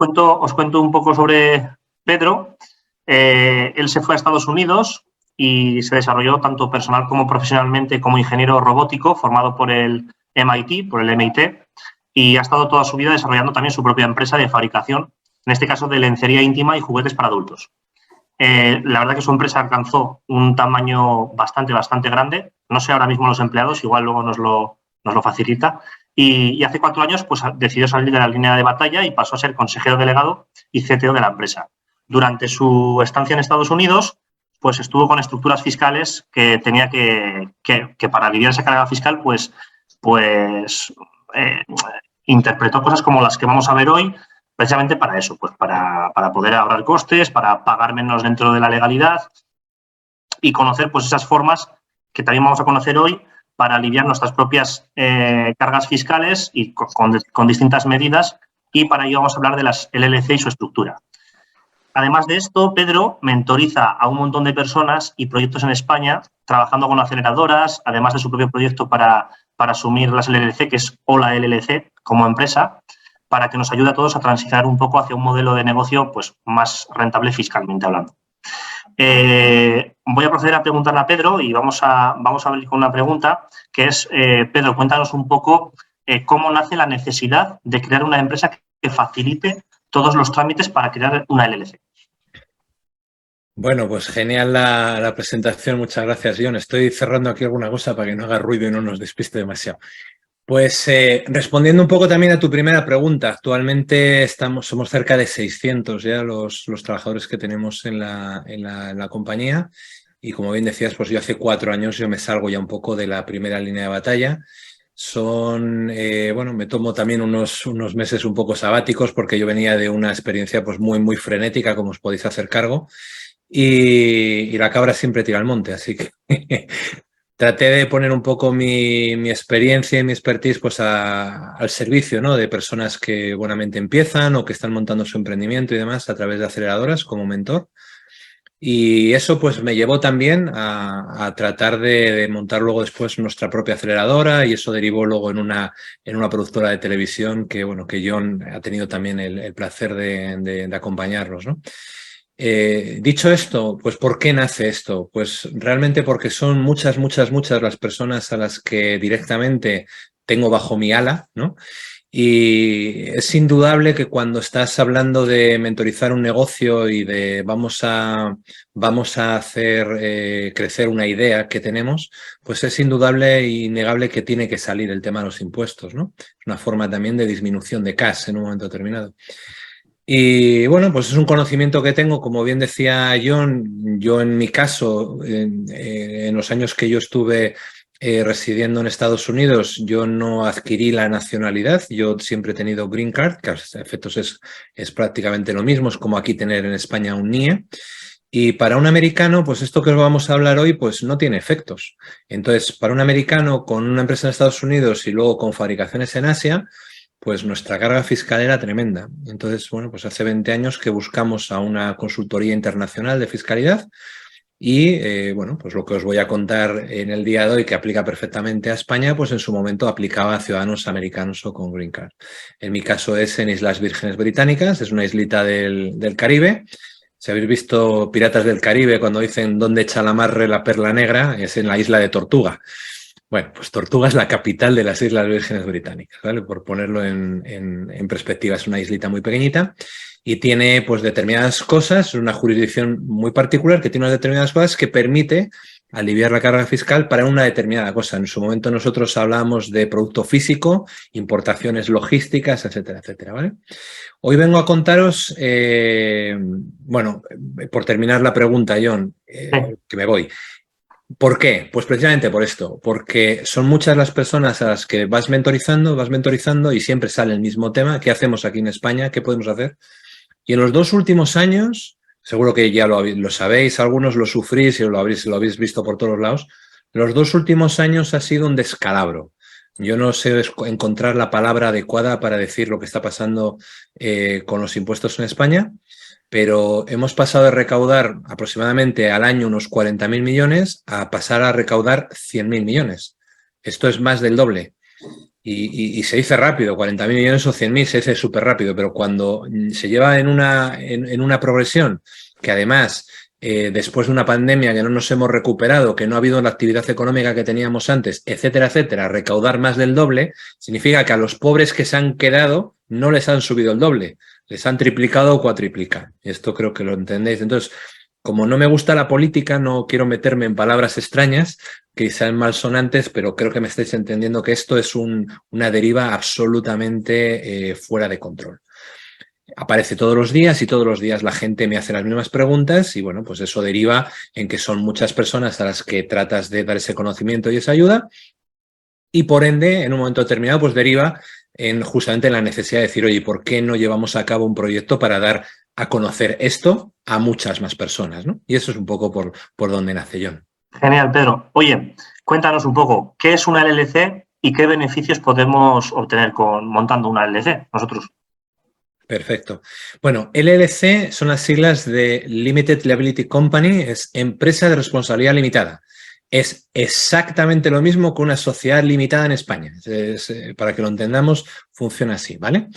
Os cuento un poco sobre Pedro. Él se fue a Estados Unidos y se desarrolló tanto personal como profesionalmente como ingeniero robótico, formado por el MIT, y ha estado toda su vida desarrollando también su propia empresa de fabricación, en este caso de lencería íntima y juguetes para adultos. La verdad que su empresa alcanzó un tamaño bastante grande. No sé ahora mismo los empleados, igual luego nos lo facilita. Y hace 4 años pues, decidió salir de la línea de batalla y pasó a ser consejero delegado y CTO de la empresa. Durante su estancia en Estados Unidos, pues estuvo con estructuras fiscales que tenía que para aliviar esa carga fiscal, interpretó cosas como las que vamos a ver hoy, precisamente para eso, pues para poder ahorrar costes, para pagar menos dentro de la legalidad y conocer pues esas formas que también vamos a conocer hoy para aliviar nuestras propias cargas fiscales y con distintas medidas, y para ello vamos a hablar de las LLC y su estructura. Además de esto, Pedro mentoriza a un montón de personas y proyectos en España, trabajando con aceleradoras, además de su propio proyecto para asumir las LLC, que es Hola LLC, como empresa, para que nos ayude a todos a transitar un poco hacia un modelo de negocio pues, más rentable fiscalmente hablando. Voy a proceder a preguntarle a Pedro y vamos a abrir con una pregunta, que es, Pedro, cuéntanos un poco cómo nace la necesidad de crear una empresa que facilite todos los trámites para crear una LLC. Bueno, pues genial la presentación. Muchas gracias, John. Estoy cerrando aquí alguna cosa para que no haga ruido y no nos despiste demasiado. Pues respondiendo un poco también a tu primera pregunta, actualmente somos cerca de 600 ya los trabajadores que tenemos en la compañía, y como bien decías, pues yo hace 4 años yo me salgo ya un poco de la primera línea de batalla. Bueno, me tomo también unos meses un poco sabáticos porque yo venía de una experiencia pues muy frenética, como os podéis hacer cargo, y la cabra siempre tira al monte, así que traté de poner un poco mi experiencia y mi expertise pues al servicio, ¿no?, de personas que buenamente empiezan o que están montando su emprendimiento y demás a través de aceleradoras como mentor. Y eso pues me llevó también a tratar de montar luego después nuestra propia aceleradora, y eso derivó luego en una productora de televisión que, bueno, que John ha tenido también el placer de acompañarnos, ¿no? Dicho esto, pues ¿por qué nace esto? Pues realmente porque son muchas las personas a las que directamente tengo bajo mi ala, ¿no? Y es indudable que cuando estás hablando de mentorizar un negocio y de vamos a hacer crecer una idea que tenemos, pues es indudable e innegable que tiene que salir el tema de los impuestos, ¿no? Es una forma también de disminución de cash en un momento determinado. Y bueno, pues es un conocimiento que tengo, como bien decía John. Yo en mi caso, en los años que yo estuve residiendo en Estados Unidos, yo no adquirí la nacionalidad. Yo siempre he tenido Green Card, que a efectos es prácticamente lo mismo, es como aquí tener en España un NIE. Y para un americano, pues esto que os vamos a hablar hoy, pues no tiene efectos. Entonces, para un americano con una empresa en Estados Unidos y luego con fabricaciones en Asia, pues nuestra carga fiscal era tremenda. Entonces, bueno, pues hace 20 años que buscamos a una consultoría internacional de fiscalidad y, bueno, pues lo que os voy a contar en el día de hoy, que aplica perfectamente a España, pues en su momento aplicaba a ciudadanos americanos o con Green Card. En mi caso es en Islas Vírgenes Británicas, es una islita del Caribe. Si habéis visto Piratas del Caribe, cuando dicen ¿dónde echa la amarre la perla negra?, es en la isla de Tortuga. Bueno, pues Tortuga es la capital de las Islas Vírgenes Británicas, ¿vale? Por ponerlo en perspectiva, es una islita muy pequeñita y tiene pues determinadas cosas, una jurisdicción muy particular que tiene unas determinadas cosas que permite aliviar la carga fiscal para una determinada cosa. En su momento nosotros hablábamos de producto físico, importaciones logísticas, etcétera, etcétera, ¿vale? Hoy vengo a contaros, bueno, por terminar la pregunta, John, que me voy. ¿Por qué? Pues precisamente por esto, porque son muchas las personas a las que vas mentorizando y siempre sale el mismo tema. ¿Qué hacemos aquí en España? ¿Qué podemos hacer? Y en los 2 últimos años, seguro que ya lo sabéis, algunos lo sufrís y lo habéis visto por todos lados, los 2 últimos años ha sido un descalabro. Yo no sé encontrar la palabra adecuada para decir lo que está pasando con los impuestos en España, pero hemos pasado de recaudar aproximadamente al año unos 40.000 millones a pasar a recaudar 100.000 millones. Esto es más del doble. Y se dice rápido, 40.000 millones o 100.000 se dice súper rápido, pero cuando se lleva en una progresión que además, después de una pandemia que no nos hemos recuperado, que no ha habido la actividad económica que teníamos antes, etcétera, etcétera, recaudar más del doble, significa que a los pobres que se han quedado no les han subido el doble, les han triplicado o cuatriplicado. Esto creo que lo entendéis. Entonces, como no me gusta la política, no quiero meterme en palabras extrañas, que sean malsonantes, pero creo que me estáis entendiendo que esto es una deriva absolutamente fuera de control. Aparece todos los días y todos los días la gente me hace las mismas preguntas y bueno, pues eso deriva en que son muchas personas a las que tratas de dar ese conocimiento y esa ayuda y por ende, en un momento determinado, pues deriva en justamente la necesidad de decir, oye, ¿por qué no llevamos a cabo un proyecto para dar a conocer esto a muchas más personas, ¿no? Y eso es un poco por donde nace John. Genial, Pedro. Oye, cuéntanos un poco, ¿qué es una LLC y qué beneficios podemos obtener montando una LLC nosotros? Perfecto. Bueno, LLC son las siglas de Limited Liability Company, es Empresa de Responsabilidad Limitada. Es exactamente lo mismo que una sociedad limitada en España. Para que lo entendamos, funciona así, ¿vale?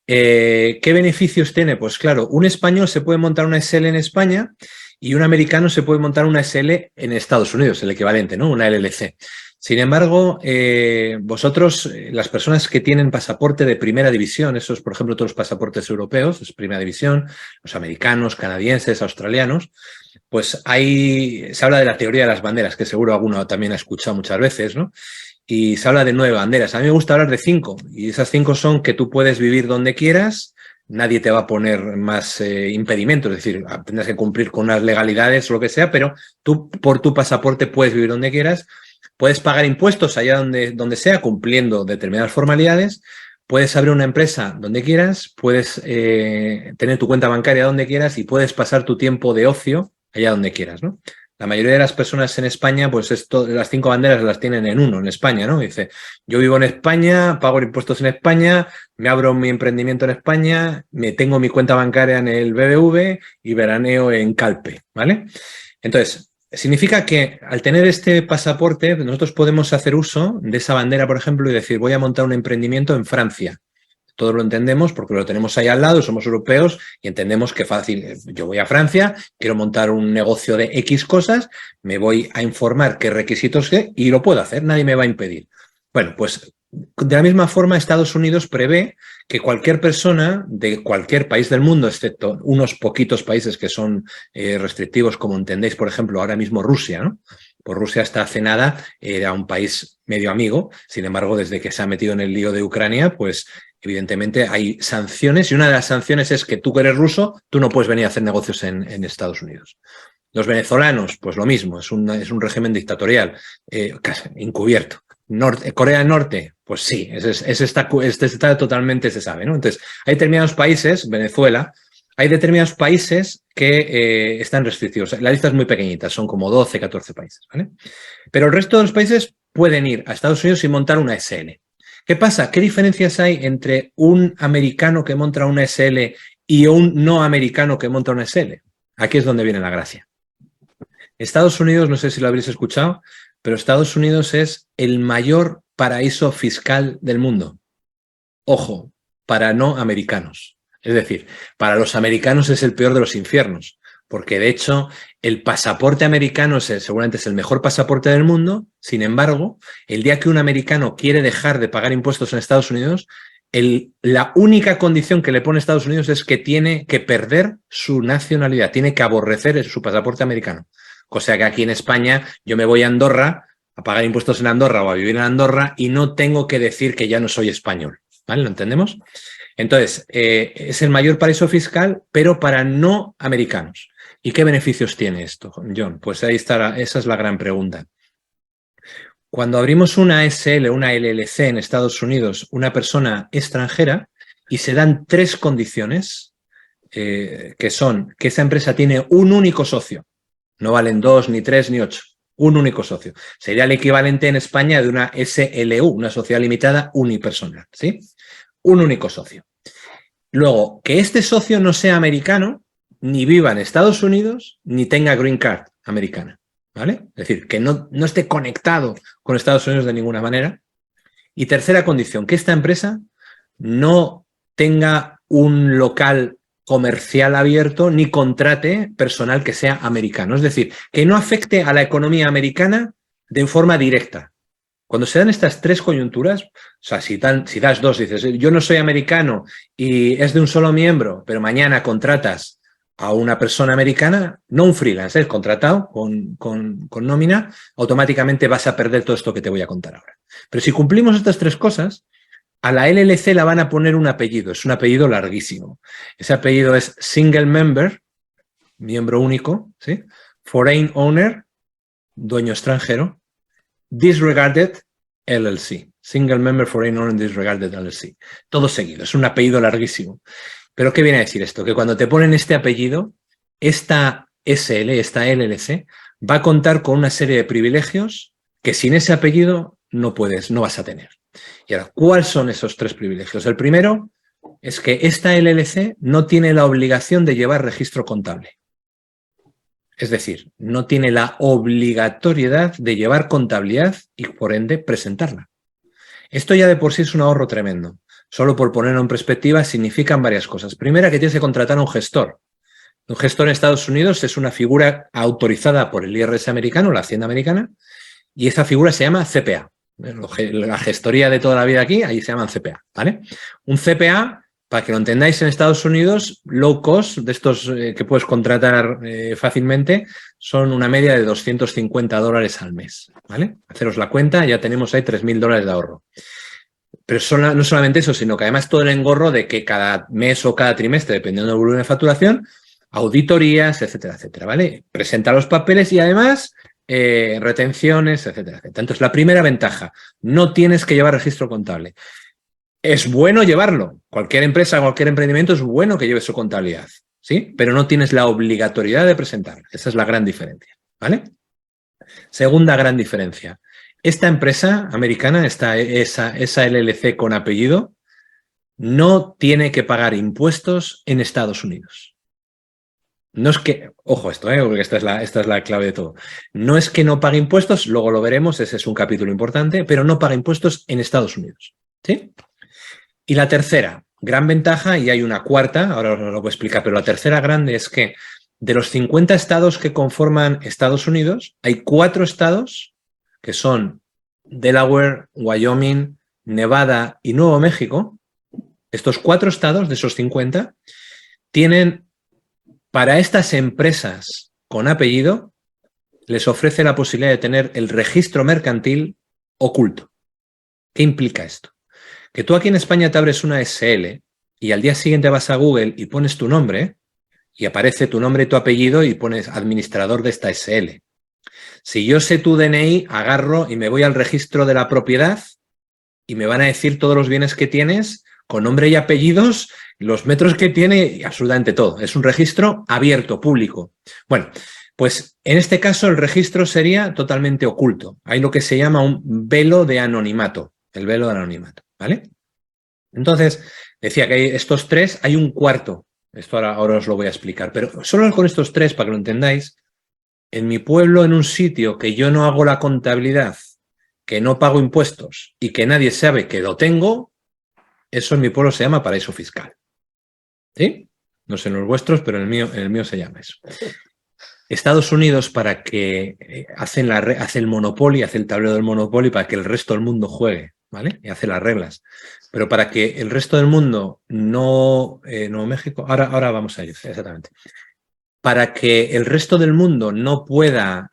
¿Qué beneficios tiene? Pues claro, un español se puede montar una SL en España y un americano se puede montar una SL en Estados Unidos, el equivalente, ¿no? Una LLC. Sin embargo, vosotros, las personas que tienen pasaporte de primera división, esos, por ejemplo, todos los pasaportes europeos, es primera división, los americanos, canadienses, australianos, pues se habla de la teoría de las banderas, que seguro alguno también ha escuchado muchas veces, ¿no? Y se habla de 9 banderas. A mí me gusta hablar de 5, y esas 5 son que tú puedes vivir donde quieras, nadie te va a poner más impedimentos, es decir, tendrás que cumplir con unas legalidades o lo que sea, pero tú por tu pasaporte puedes vivir donde quieras. Puedes pagar impuestos allá donde sea, cumpliendo determinadas formalidades. Puedes abrir una empresa donde quieras, puedes tener tu cuenta bancaria donde quieras y puedes pasar tu tiempo de ocio allá donde quieras, ¿no? La mayoría de las personas en España, pues las 5 banderas las tienen en uno, en España, ¿no? Dice, yo vivo en España, pago impuestos en España, me abro mi emprendimiento en España, me tengo mi cuenta bancaria en el BBV y veraneo en Calpe, ¿vale? Entonces, significa que al tener este pasaporte, nosotros podemos hacer uso de esa bandera, por ejemplo, y decir, voy a montar un emprendimiento en Francia. Todos lo entendemos porque lo tenemos ahí al lado, somos europeos y entendemos que fácil. Yo voy a Francia, quiero montar un negocio de X cosas, me voy a informar qué requisitos y lo puedo hacer, nadie me va a impedir. Bueno, pues de la misma forma Estados Unidos prevé que cualquier persona de cualquier país del mundo, excepto unos poquitos países que son restrictivos, como entendéis, por ejemplo, ahora mismo Rusia, ¿no? Pues Rusia hasta hace nada era un país medio amigo, sin embargo, desde que se ha metido en el lío de Ucrania, pues evidentemente hay sanciones y una de las sanciones es que tú que eres ruso, tú no puedes venir a hacer negocios en Estados Unidos. Los venezolanos, pues lo mismo, es un régimen dictatorial, casi encubierto. Corea del Norte, pues sí, está totalmente se sabe, ¿no? Entonces, hay determinados países, Venezuela, hay determinados países que están restrictivos. La lista es muy pequeñita, son como 12, 14 países, ¿vale? Pero el resto de los países pueden ir a Estados Unidos y montar una SL. ¿Qué pasa? ¿Qué diferencias hay entre un americano que monta una SL y un no americano que monta una SL? Aquí es donde viene la gracia. Estados Unidos, no sé si lo habréis escuchado, pero Estados Unidos es el mayor paraíso fiscal del mundo. Ojo, para no americanos. Es decir, para los americanos es el peor de los infiernos, porque de hecho el pasaporte americano seguramente es el mejor pasaporte del mundo. Sin embargo, el día que un americano quiere dejar de pagar impuestos en Estados Unidos, la única condición que le pone Estados Unidos es que tiene que perder su nacionalidad, tiene que aborrecer su pasaporte americano. O sea que aquí en España yo me voy a Andorra a pagar impuestos en Andorra o a vivir en Andorra y no tengo que decir que ya no soy español. ¿Vale? ¿Lo entendemos? Entonces, es el mayor paraíso fiscal, pero para no americanos. ¿Y qué beneficios tiene esto, John? Pues ahí está, esa es la gran pregunta. Cuando abrimos una SL, una LLC en Estados Unidos, una persona extranjera, y se dan 3 condiciones, que son que esa empresa tiene un único socio, no valen 2, ni 3, ni 8, un único socio. Sería el equivalente en España de una SLU, una sociedad limitada unipersonal, ¿sí? Un único socio. Luego, que este socio no sea americano, ni viva en Estados Unidos, ni tenga green card americana, ¿vale? Es decir, que no esté conectado con Estados Unidos de ninguna manera. Y tercera condición, que esta empresa no tenga un local comercial abierto ni contrate personal que sea americano. Es decir, que no afecte a la economía americana de forma directa. Cuando se dan estas tres coyunturas, o sea, si das dos, dices, yo no soy americano y es de un solo miembro, pero mañana contratas a una persona americana, no un freelance, es contratado con nómina, automáticamente vas a perder todo esto que te voy a contar ahora. Pero si cumplimos estas tres cosas, a la LLC la van a poner un apellido, es un apellido larguísimo. Ese apellido es Single Member, miembro único, ¿sí? Foreign Owner, dueño extranjero, Disregarded LLC, Single Member Foreign Owner Disregarded LLC. Todo seguido, es un apellido larguísimo. ¿Pero qué viene a decir esto? Que cuando te ponen este apellido, esta SL, esta LLC, va a contar con una serie de privilegios que sin ese apellido no vas a tener. Y ahora, ¿cuáles son esos tres privilegios? El primero es que esta LLC no tiene la obligación de llevar registro contable. Es decir, no tiene la obligatoriedad de llevar contabilidad y, por ende, presentarla. Esto ya de por sí es un ahorro tremendo. Solo por ponerlo en perspectiva significan varias cosas. Primera, que tienes que contratar a un gestor. Un gestor en Estados Unidos es una figura autorizada por el IRS americano, la Hacienda americana, y esa figura se llama CPA. La gestoría de toda la vida aquí, ahí se llaman CPA, ¿vale? Un CPA, para que lo entendáis, en Estados Unidos, low cost, de estos que puedes contratar fácilmente, son una media de $250 al mes, ¿vale? Haceros la cuenta, ya tenemos ahí $3.000 de ahorro. Pero no solamente eso, sino que además todo el engorro de que cada mes o cada trimestre, dependiendo del volumen de facturación, auditorías, etcétera, etcétera, ¿vale? Presenta los papeles y además retenciones, etcétera, etcétera. Entonces, la primera ventaja, no tienes que llevar registro contable. Es bueno llevarlo. Cualquier empresa, cualquier emprendimiento es bueno que lleve su contabilidad, ¿sí? Pero no tienes la obligatoriedad de presentarla. Esa es la gran diferencia, ¿vale? Segunda gran diferencia. Esta empresa americana, esa LLC con apellido, no tiene que pagar impuestos en Estados Unidos. No es que, ojo esto, porque esta es la clave de todo. No es que no pague impuestos, luego lo veremos, ese es un capítulo importante, pero no paga impuestos en Estados Unidos, ¿sí? Y la tercera gran ventaja, y hay una cuarta, ahora os lo voy a explicar, pero la tercera grande es que de los 50 estados que conforman Estados Unidos, hay 4 estados que son Delaware, Wyoming, Nevada y Nuevo México. Estos 4 estados de esos 50 tienen, para estas empresas con apellido, les ofrece la posibilidad de tener el registro mercantil oculto. ¿Qué implica esto? Que tú aquí en España te abres una SL y al día siguiente vas a Google y pones tu nombre y aparece tu nombre y tu apellido y pones administrador de esta SL. Si yo sé tu DNI, agarro y me voy al registro de la propiedad y me van a decir todos los bienes que tienes con nombre y apellidos, los metros que tiene y absolutamente todo. Es un registro abierto, público. Bueno, pues en este caso el registro sería totalmente oculto. Hay lo que se llama un velo de anonimato, el velo de anonimato, ¿vale? Entonces, decía que hay estos tres, hay un cuarto. Esto ahora os lo voy a explicar, pero solo con estos tres, para que lo entendáis, en mi pueblo, en un sitio que yo no hago la contabilidad, que no pago impuestos y que nadie sabe que lo tengo, eso en mi pueblo se llama paraíso fiscal. ¿Sí? No sé en los vuestros, pero en el mío se llama eso. Estados Unidos, para que hace el Monopoly, hace el tablero del Monopoly para que el resto del mundo juegue, ¿vale? Y hace las reglas. Pero para que el resto del mundo no México, ahora vamos a ir, exactamente. Para que el resto del mundo no pueda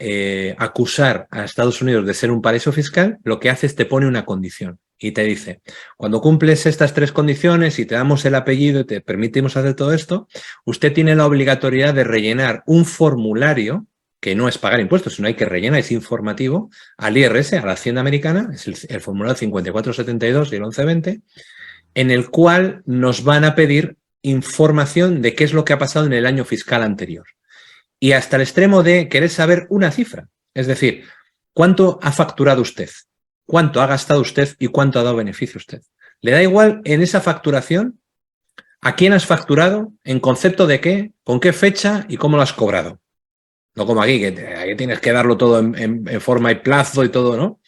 acusar a Estados Unidos de ser un paraíso fiscal, lo que hace es te pone una condición y te dice, cuando cumples estas 3 condiciones y te damos el apellido y te permitimos hacer todo esto, usted tiene la obligatoriedad de rellenar un formulario, que no es pagar impuestos, sino hay que rellenar, es informativo, al IRS, a la Hacienda americana, es el formulario 5472 y el 1120, en el cual nos van a pedir información de qué es lo que ha pasado en el año fiscal anterior. Y hasta el extremo de querer saber una cifra. Es decir, ¿cuánto ha facturado usted? ¿Cuánto ha gastado usted? ¿Y cuánto ha dado beneficio usted? ¿Le da igual en esa facturación a quién has facturado? ¿En concepto de qué? ¿Con qué fecha? ¿Y cómo lo has cobrado? No como aquí, que tienes que darlo todo en forma y plazo y todo, ¿no?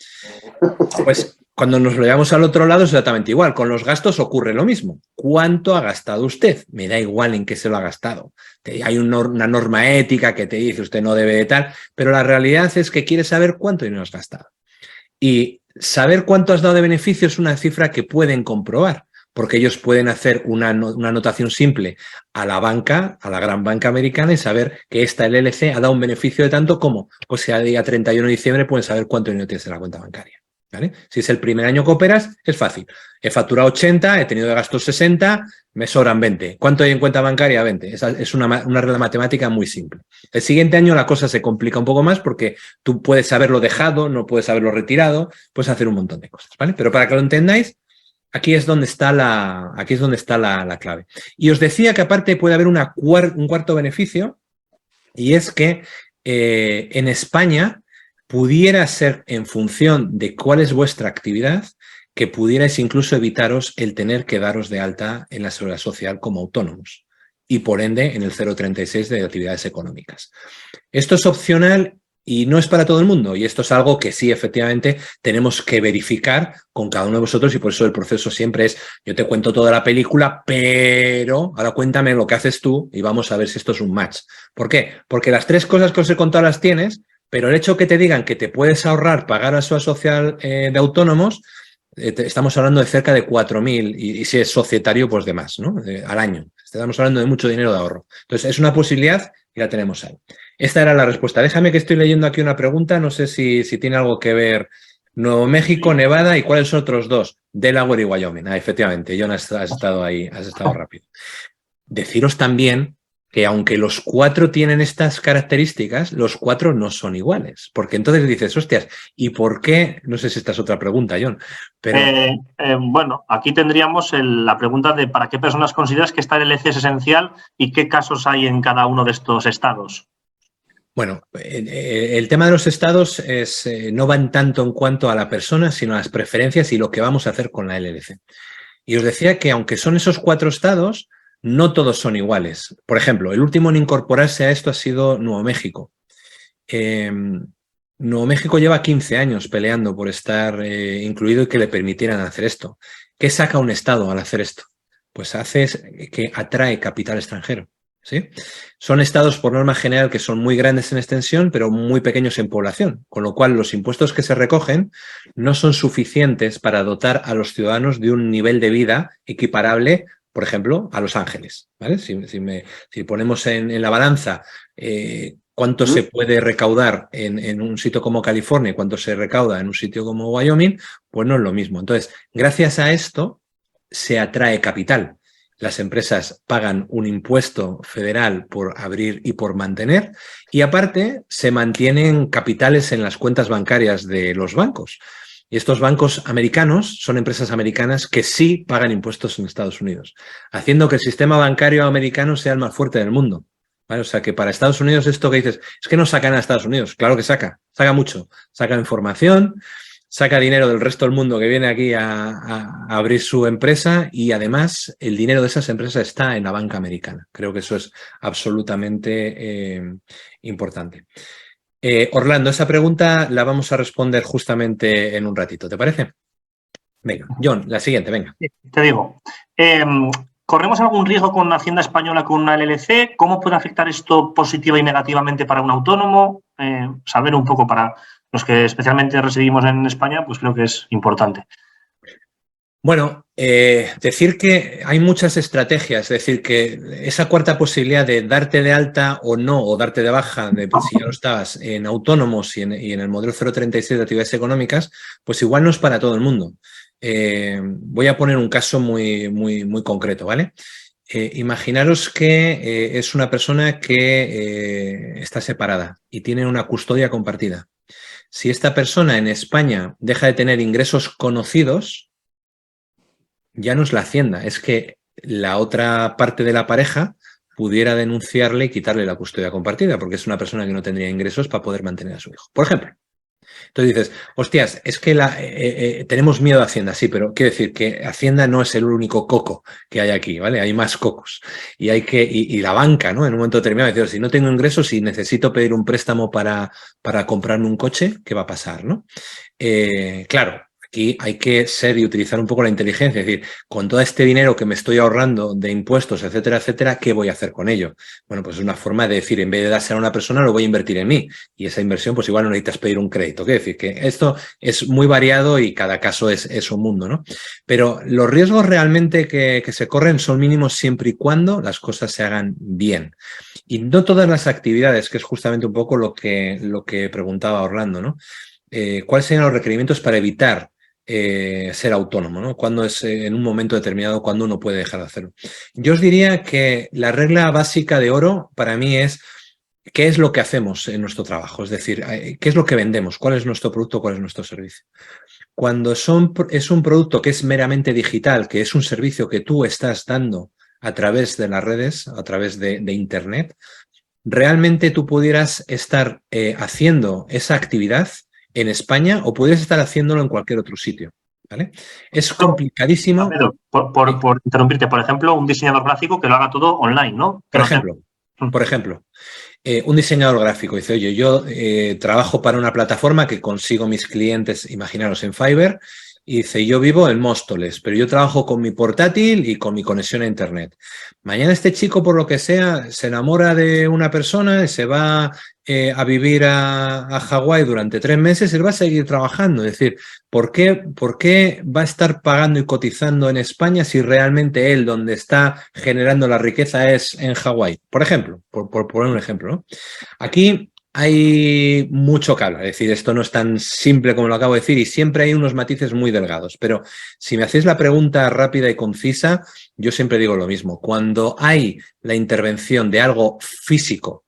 Pues Cuando nos lo llevamos al otro lado es exactamente igual. Con los gastos ocurre lo mismo. ¿Cuánto ha gastado usted? Me da igual en qué se lo ha gastado. Hay una norma ética que te dice usted no debe de tal, pero la realidad es que quiere saber cuánto dinero has gastado. Y saber cuánto has dado de beneficio es una cifra que pueden comprobar, porque ellos pueden hacer una anotación simple a la banca, a la gran banca americana, y saber que esta LLC ha dado un beneficio de tanto como, pues si al día 31 de diciembre pueden saber cuánto dinero tienes en la cuenta bancaria. ¿Vale? Si es el primer año que operas, es fácil. He facturado 80, he tenido de gastos 60, me sobran 20. ¿Cuánto hay en cuenta bancaria? 20. Esa es una regla matemática muy simple. El siguiente año la cosa se complica un poco más porque tú puedes haberlo dejado, no puedes haberlo retirado, puedes hacer un montón de cosas, ¿vale? Pero para que lo entendáis, aquí es donde está la clave. Y os decía que aparte puede haber un cuarto beneficio, y es que en España pudiera ser en función de cuál es vuestra actividad, que pudierais incluso evitaros el tener que daros de alta en la Seguridad Social como autónomos y por ende en el 036 de actividades económicas. Esto es opcional y no es para todo el mundo, y esto es algo que sí, efectivamente, tenemos que verificar con cada uno de vosotros, y por eso el proceso siempre es, yo te cuento toda la película, pero ahora cuéntame lo que haces tú y vamos a ver si esto es un match. ¿Por qué? Porque las tres cosas que os he contado las tienes, pero el hecho que te digan que te puedes ahorrar pagar a la Seguridad Social de autónomos, estamos hablando de cerca de 4.000, y si es societario, pues de más, ¿no? Al año. Estamos hablando de mucho dinero de ahorro. Entonces, es una posibilidad y la tenemos ahí. Esta era la respuesta. Déjame que estoy leyendo aquí una pregunta, no sé si tiene algo que ver. Nuevo México, Nevada, ¿y cuáles son otros dos? Delaware y Wyoming. Ah, efectivamente, John, has estado ahí, has estado rápido. Deciros también que aunque los cuatro tienen estas características, los cuatro no son iguales. Porque entonces dices, hostias, ¿y por qué? No sé si esta es otra pregunta, John. Pero... bueno, aquí tendríamos la pregunta de ¿para qué personas consideras que esta LLC es esencial y qué casos hay en cada uno de estos estados? Bueno, el tema de los estados no van tanto en cuanto a la persona, sino a las preferencias y lo que vamos a hacer con la LLC. Y os decía que aunque son esos cuatro estados, no todos son iguales. Por ejemplo, el último en incorporarse a esto ha sido Nuevo México. Nuevo México lleva 15 años peleando por estar incluido y que le permitieran hacer esto. ¿Qué saca un estado al hacer esto? Pues hace que atrae capital extranjero. ¿Sí? Son estados por norma general que son muy grandes en extensión, pero muy pequeños en población, con lo cual los impuestos que se recogen no son suficientes para dotar a los ciudadanos de un nivel de vida equiparable, por ejemplo, a Los Ángeles. ¿Vale? Si ponemos en la balanza cuánto se puede recaudar en un sitio como California y cuánto se recauda en un sitio como Wyoming, pues no es lo mismo. Entonces, gracias a esto se atrae capital. Las empresas pagan un impuesto federal por abrir y por mantener, y aparte se mantienen capitales en las cuentas bancarias de los bancos. Y estos bancos americanos son empresas americanas que sí pagan impuestos en Estados Unidos, haciendo que el sistema bancario americano sea el más fuerte del mundo. ¿Vale? O sea que para Estados Unidos esto que dices, es que no sacan a Estados Unidos. Claro que saca mucho. Saca información, saca dinero del resto del mundo que viene aquí a abrir su empresa, y además el dinero de esas empresas está en la banca americana. Creo que eso es absolutamente importante. Orlando, esa pregunta la vamos a responder justamente en un ratito, ¿te parece? Venga, John, la siguiente, venga. Te digo, ¿corremos algún riesgo con Hacienda Española con una LLC? ¿Cómo puede afectar esto positiva y negativamente para un autónomo? Saber un poco para los que especialmente residimos en España, pues creo que es importante. Bueno, decir que hay muchas estrategias, es decir, que esa cuarta posibilidad de darte de alta o no, o darte de baja, si ya lo estabas en autónomos y en el modelo 036 de actividades económicas, pues igual no es para todo el mundo. Voy a poner un caso muy concreto, ¿vale? Imaginaros que es una persona que está separada y tiene una custodia compartida. Si esta persona en España deja de tener ingresos conocidos, ya no es la Hacienda, es que la otra parte de la pareja pudiera denunciarle y quitarle la custodia compartida, porque es una persona que no tendría ingresos para poder mantener a su hijo, por ejemplo. Entonces dices, hostias, es que tenemos miedo a Hacienda, sí, pero quiero decir que Hacienda no es el único coco que hay aquí, ¿vale? Hay más cocos. Y la banca, ¿no? En un momento determinado, decir, si no tengo ingresos y necesito pedir un préstamo para comprarme un coche, ¿qué va a pasar, no? Claro, Aquí hay que ser y utilizar un poco la inteligencia, es decir, con todo este dinero que me estoy ahorrando de impuestos, etcétera, etcétera, ¿qué voy a hacer con ello? Bueno, pues es una forma de decir, en vez de dárselo a una persona, lo voy a invertir en mí. Y esa inversión, pues igual no necesitas pedir un crédito. Quiere decir que esto es muy variado y cada caso es un mundo, ¿no? Pero los riesgos realmente que se corren son mínimos siempre y cuando las cosas se hagan bien. Y no todas las actividades, que es justamente un poco lo que preguntaba Orlando, ¿no? ¿Cuáles serían los requerimientos para evitar ser autónomo, ¿no? Cuando es en un momento determinado, cuando uno puede dejar de hacerlo. Yo os diría que la regla básica de oro para mí es qué es lo que hacemos en nuestro trabajo, es decir, qué es lo que vendemos, cuál es nuestro producto, cuál es nuestro servicio. Cuando es un producto que es meramente digital, que es un servicio que tú estás dando a través de las redes, a través de Internet, realmente tú pudieras estar haciendo esa actividad en España o pudieras estar haciéndolo en cualquier otro sitio, ¿vale? Es complicadísimo. Pedro, por interrumpirte, por ejemplo, un diseñador gráfico que lo haga todo online, ¿no? Por ejemplo, un diseñador gráfico dice, oye, yo trabajo para una plataforma que consigo mis clientes, imaginaros, en Fiverr, y dice, yo vivo en Móstoles, pero yo trabajo con mi portátil y con mi conexión a Internet. Mañana este chico, por lo que sea, se enamora de una persona y se va a vivir a Hawái durante 3 meses, él va a seguir trabajando. Es decir, ¿por qué va a estar pagando y cotizando en España si realmente él, donde está generando la riqueza, es en Hawái? Por ejemplo, por poner un ejemplo, ¿no? Aquí hay mucho que hablar, es decir, esto no es tan simple como lo acabo de decir y siempre hay unos matices muy delgados, pero si me hacéis la pregunta rápida y concisa, yo siempre digo lo mismo. Cuando hay la intervención de algo físico,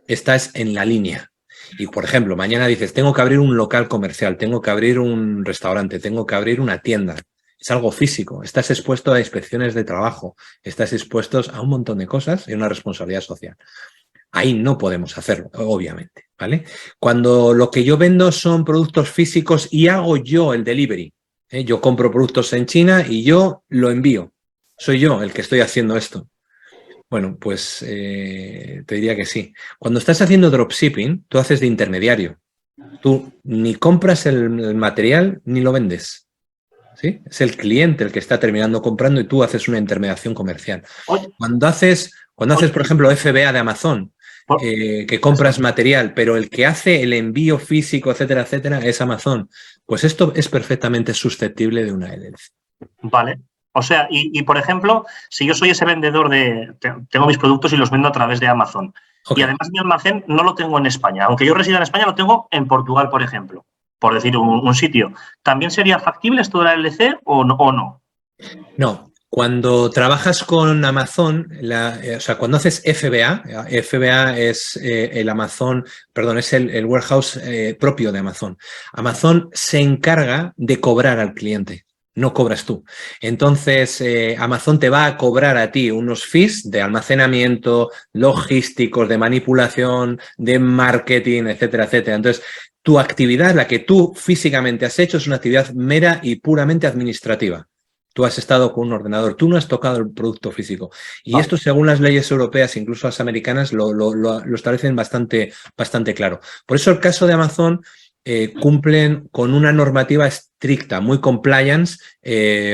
estás en la línea. Y, por ejemplo, mañana dices, tengo que abrir un local comercial, tengo que abrir un restaurante, tengo que abrir una tienda. Es algo físico. Estás expuesto a inspecciones de trabajo, estás expuesto a un montón de cosas y una responsabilidad social. Ahí no podemos hacerlo, obviamente, ¿vale? Cuando lo que yo vendo son productos físicos y hago yo el delivery, yo compro productos en China y yo lo envío. Soy yo el que estoy haciendo esto. Bueno, pues te diría que sí. Cuando estás haciendo dropshipping, tú haces de intermediario. Tú ni compras el material ni lo vendes. ¿Sí? Es el cliente el que está terminando comprando y tú haces una intermediación comercial. Cuando haces, por ejemplo, FBA de Amazon, que compras material, pero el que hace el envío físico, etcétera, etcétera, es Amazon, pues esto es perfectamente susceptible de una LLC. Vale. O sea, y por ejemplo, si yo soy ese vendedor tengo mis productos y los vendo a través de Amazon. Okay. Y además mi almacén no lo tengo en España. Aunque yo resida en España, lo tengo en Portugal, por ejemplo, por decir un sitio. ¿También sería factible esto de la LLC o no? No. Cuando trabajas con Amazon, o sea, cuando haces FBA es el Amazon, perdón, es el warehouse propio de Amazon. Amazon se encarga de cobrar al cliente. No cobras tú. Entonces, Amazon te va a cobrar a ti unos fees de almacenamiento, logísticos, de manipulación, de marketing, etcétera, etcétera. Entonces, tu actividad, la que tú físicamente has hecho, es una actividad mera y puramente administrativa. Tú has estado con un ordenador, tú no has tocado el producto físico. Y esto, según las leyes europeas, incluso las americanas, lo establecen bastante claro. Por eso el caso de Amazon cumplen con una normativa estricta, muy compliance,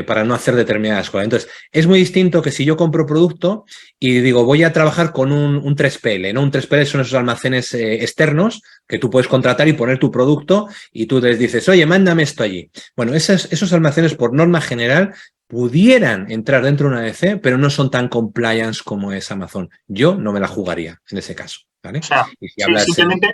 para no hacer determinadas cosas. Entonces, es muy distinto que si yo compro producto y digo, voy a trabajar con un 3PL, ¿no? Un 3PL son esos almacenes externos que tú puedes contratar y poner tu producto y tú les dices, oye, mándame esto allí. Bueno, esos almacenes, por norma general, pudieran entrar dentro de una EC, pero no son tan compliance como es Amazon. Yo no me la jugaría en ese caso. ¿Vale? O sea, y si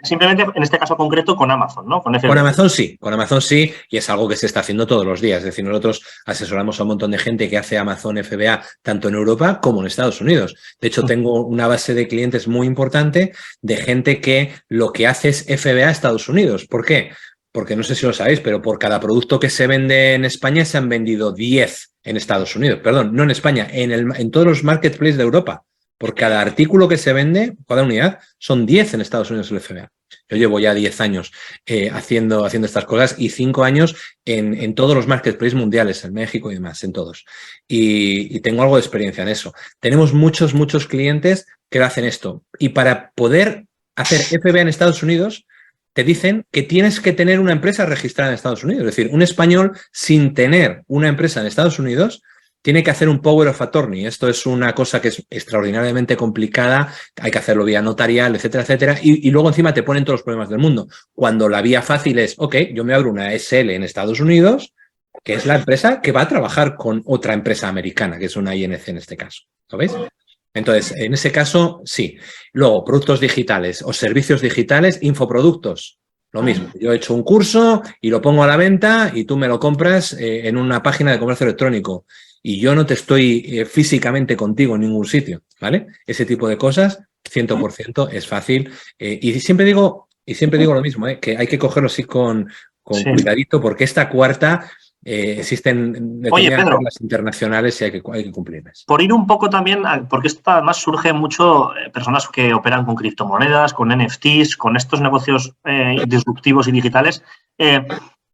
simplemente en este caso concreto con Amazon, ¿no? Con Amazon sí, y es algo que se está haciendo todos los días. Es decir, nosotros asesoramos a un montón de gente que hace Amazon FBA tanto en Europa como en Estados Unidos. De hecho, tengo una base de clientes muy importante de gente que lo que hace es FBA a Estados Unidos. ¿Por qué? Porque no sé si lo sabéis, pero por cada producto que se vende en España se han vendido 10 en Estados Unidos. Perdón, no en España, en todos los marketplaces de Europa. Por cada artículo que se vende, cada unidad, son 10 en Estados Unidos el FBA. Yo llevo ya 10 años haciendo estas cosas y 5 años en todos los marketplaces mundiales, en México y demás, en todos. Y tengo algo de experiencia en eso. Tenemos muchos clientes que hacen esto. Y para poder hacer FBA en Estados Unidos, te dicen que tienes que tener una empresa registrada en Estados Unidos. Es decir, un español sin tener una empresa en Estados Unidos tiene que hacer un power of attorney. Esto es una cosa que es extraordinariamente complicada, hay que hacerlo vía notarial, etcétera, etcétera, y luego encima te ponen todos los problemas del mundo. Cuando la vía fácil es, ok, yo me abro una SL en Estados Unidos, que es la empresa que va a trabajar con otra empresa americana, que es una INC en este caso. ¿Lo veis? Entonces, en ese caso, sí. Luego, productos digitales o servicios digitales, infoproductos. Lo mismo. Yo he hecho un curso y lo pongo a la venta y tú me lo compras en una página de comercio electrónico. Y yo no te estoy físicamente contigo en ningún sitio, ¿vale? Ese tipo de cosas, 100% es fácil. Y siempre digo lo mismo, que hay que cogerlo así con cuidadito, porque esta cuarta existen determinadas reglas internacionales y hay que cumplirlas. Por ir un poco también, porque esto además surge mucho personas que operan con criptomonedas, con NFTs, con estos negocios disruptivos y digitales.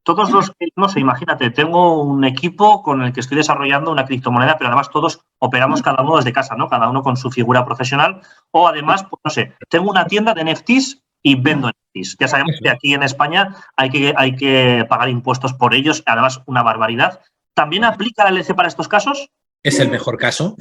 Todos los que, no sé, imagínate, tengo un equipo con el que estoy desarrollando una criptomoneda, pero además todos operamos cada uno desde casa, ¿no? Cada uno con su figura profesional. O además, pues no sé, tengo una tienda de NFTs y vendo NFTs. Ya sabemos que aquí en España hay que pagar impuestos por ellos, además una barbaridad. ¿También aplica la LC para estos casos? Es el mejor caso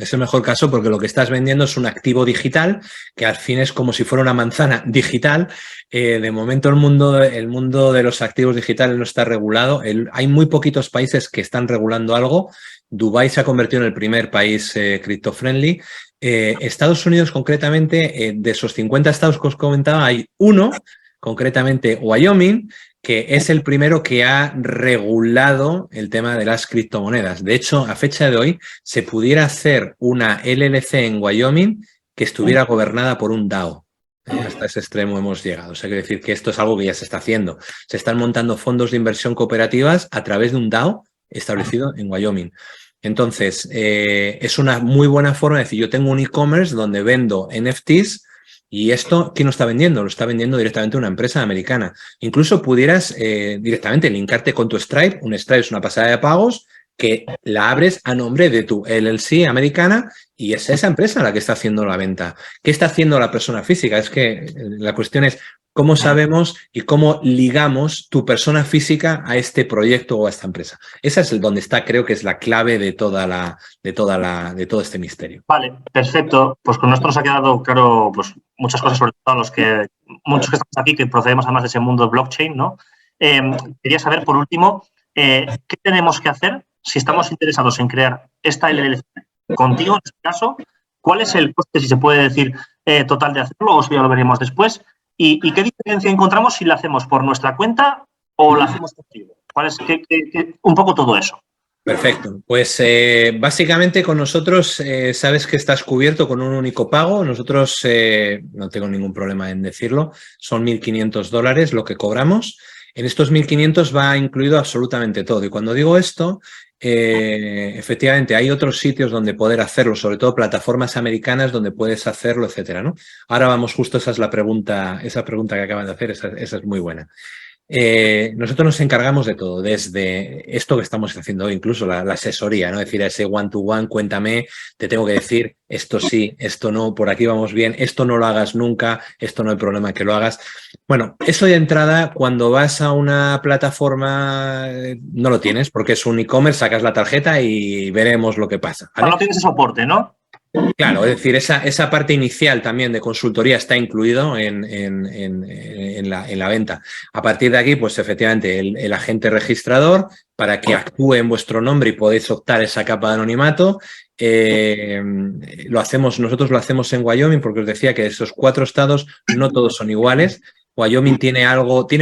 porque lo que estás vendiendo es un activo digital que al fin es como si fuera una manzana digital. De momento el mundo de los activos digitales no está regulado. Hay muy poquitos países que están regulando algo. Dubái se ha convertido en el primer país crypto-friendly. Estados Unidos concretamente, de esos 50 estados que os comentaba, hay uno, concretamente Wyoming, que es el primero que ha regulado el tema de las criptomonedas. De hecho, a fecha de hoy, se pudiera hacer una LLC en Wyoming que estuviera gobernada por un DAO. Hasta ese extremo hemos llegado. O sea, quiere decir que esto es algo que ya se está haciendo. Se están montando fondos de inversión cooperativas a través de un DAO establecido en Wyoming. Entonces, es una muy buena forma de decir, yo tengo un e-commerce donde vendo NFTs. Y esto, ¿quién lo está vendiendo? Lo está vendiendo directamente una empresa americana. Incluso pudieras directamente linkarte con tu Stripe. Un Stripe es una pasada de pagos que la abres a nombre de tu LLC americana y es esa empresa la que está haciendo la venta. ¿Qué está haciendo la persona física? Es que la cuestión es cómo sabemos y cómo ligamos tu persona física a este proyecto o a esta empresa. Esa es donde está, creo que es la clave de todo este misterio. Vale, perfecto. Pues con nosotros ha quedado claro pues, muchas cosas, sobre todo muchos que estamos aquí, que procedemos además de ese mundo de blockchain, ¿no? Quería saber, por último, ¿qué tenemos que hacer si estamos interesados en crear esta LLC contigo, en este caso? ¿Cuál es el coste, si se puede decir, total de hacerlo, o eso ya lo veremos después? ¿Y qué diferencia encontramos si la hacemos por nuestra cuenta o la hacemos contigo? ¿Cuál es un poco todo eso? Perfecto. Pues básicamente con nosotros sabes que estás cubierto con un único pago. Nosotros, no tengo ningún problema en decirlo, son $1.500 lo que cobramos. En estos 1.500 va incluido absolutamente todo. Y cuando digo esto, efectivamente hay otros sitios donde poder hacerlo, sobre todo plataformas americanas donde puedes hacerlo, etcétera, ¿no? Ahora vamos justo, esa pregunta que acaban de hacer, esa es muy buena. Nosotros nos encargamos de todo, desde esto que estamos haciendo hoy, incluso la asesoría, ¿no? Es decir, ese one-to-one, cuéntame, te tengo que decir esto sí, esto no, por aquí vamos bien, esto no lo hagas nunca, esto no hay problema que lo hagas. Bueno, eso de entrada, cuando vas a una plataforma, no lo tienes, porque es un e-commerce, sacas la tarjeta y veremos lo que pasa, ¿vale? No tienes ese soporte, ¿no? Claro, es decir, esa parte inicial también de consultoría está incluido en la venta. A partir de aquí, pues efectivamente, el agente registrador, para que actúe en vuestro nombre y podéis optar esa capa de anonimato, nosotros lo hacemos en Wyoming, porque os decía que esos 4 estados no todos son iguales. Wyoming tiene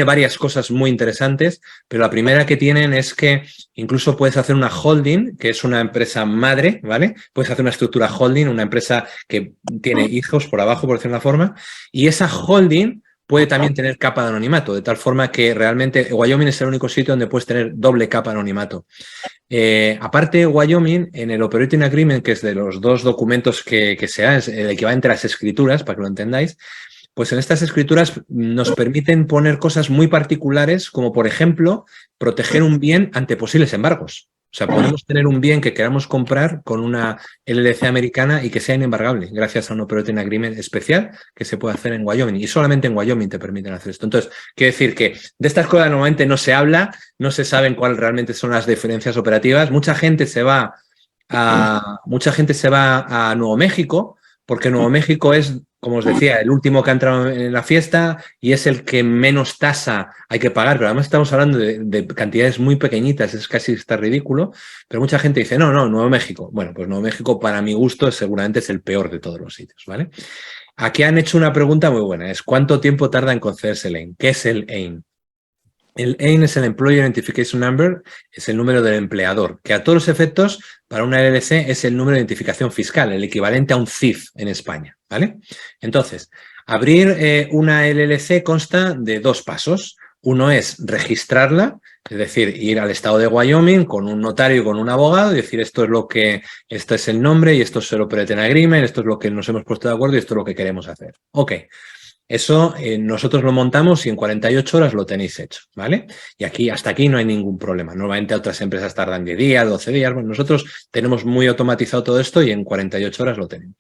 varias cosas muy interesantes, pero la primera que tienen es que incluso puedes hacer una holding, que es una empresa madre, ¿vale? Puedes hacer una estructura holding, una empresa que tiene hijos por abajo, por decirlo de una forma, y esa holding puede también tener capa de anonimato, de tal forma que realmente Wyoming es el único sitio donde puedes tener doble capa de anonimato. Aparte, Wyoming, en el Operating Agreement, que es de los 2 documentos que se dan, es el equivalente a las escrituras, para que lo entendáis, pues en estas escrituras nos permiten poner cosas muy particulares, como por ejemplo, proteger un bien ante posibles embargos. O sea, podemos tener un bien que queramos comprar con una LLC americana y que sea inembargable, gracias a un Operating Agreement especial que se puede hacer en Wyoming. Y solamente en Wyoming te permiten hacer esto. Entonces, quiero decir que de estas cosas normalmente no se habla, no se saben cuáles realmente son las diferencias operativas. Mucha gente se va a Nuevo México, porque Nuevo México es, como os decía, el último que ha entrado en la fiesta y es el que menos tasa hay que pagar, pero además estamos hablando de cantidades muy pequeñitas, es casi está ridículo, pero mucha gente dice, no, Nuevo México. Bueno, pues Nuevo México para mi gusto seguramente es el peor de todos los sitios, ¿vale? Aquí han hecho una pregunta muy buena, es ¿cuánto tiempo tarda en concederse el EIN? ¿Qué es el EIN? El EIN es el Employer Identification Number, es el número del empleador, que a todos los efectos, para una LLC, es el número de identificación fiscal, el equivalente a un CIF en España, ¿vale? Entonces, abrir una LLC consta de 2 pasos. Uno es registrarla, es decir, ir al estado de Wyoming con un notario y con un abogado y decir esto es el nombre y esto es el Operating Agreement, esto es lo que nos hemos puesto de acuerdo y esto es lo que queremos hacer. Ok. Eso nosotros lo montamos y en 48 horas lo tenéis hecho, ¿vale? Y aquí, hasta aquí no hay ningún problema. Normalmente otras empresas tardan 10 días, 12 días. Bueno, nosotros tenemos muy automatizado todo esto y en 48 horas lo tenemos.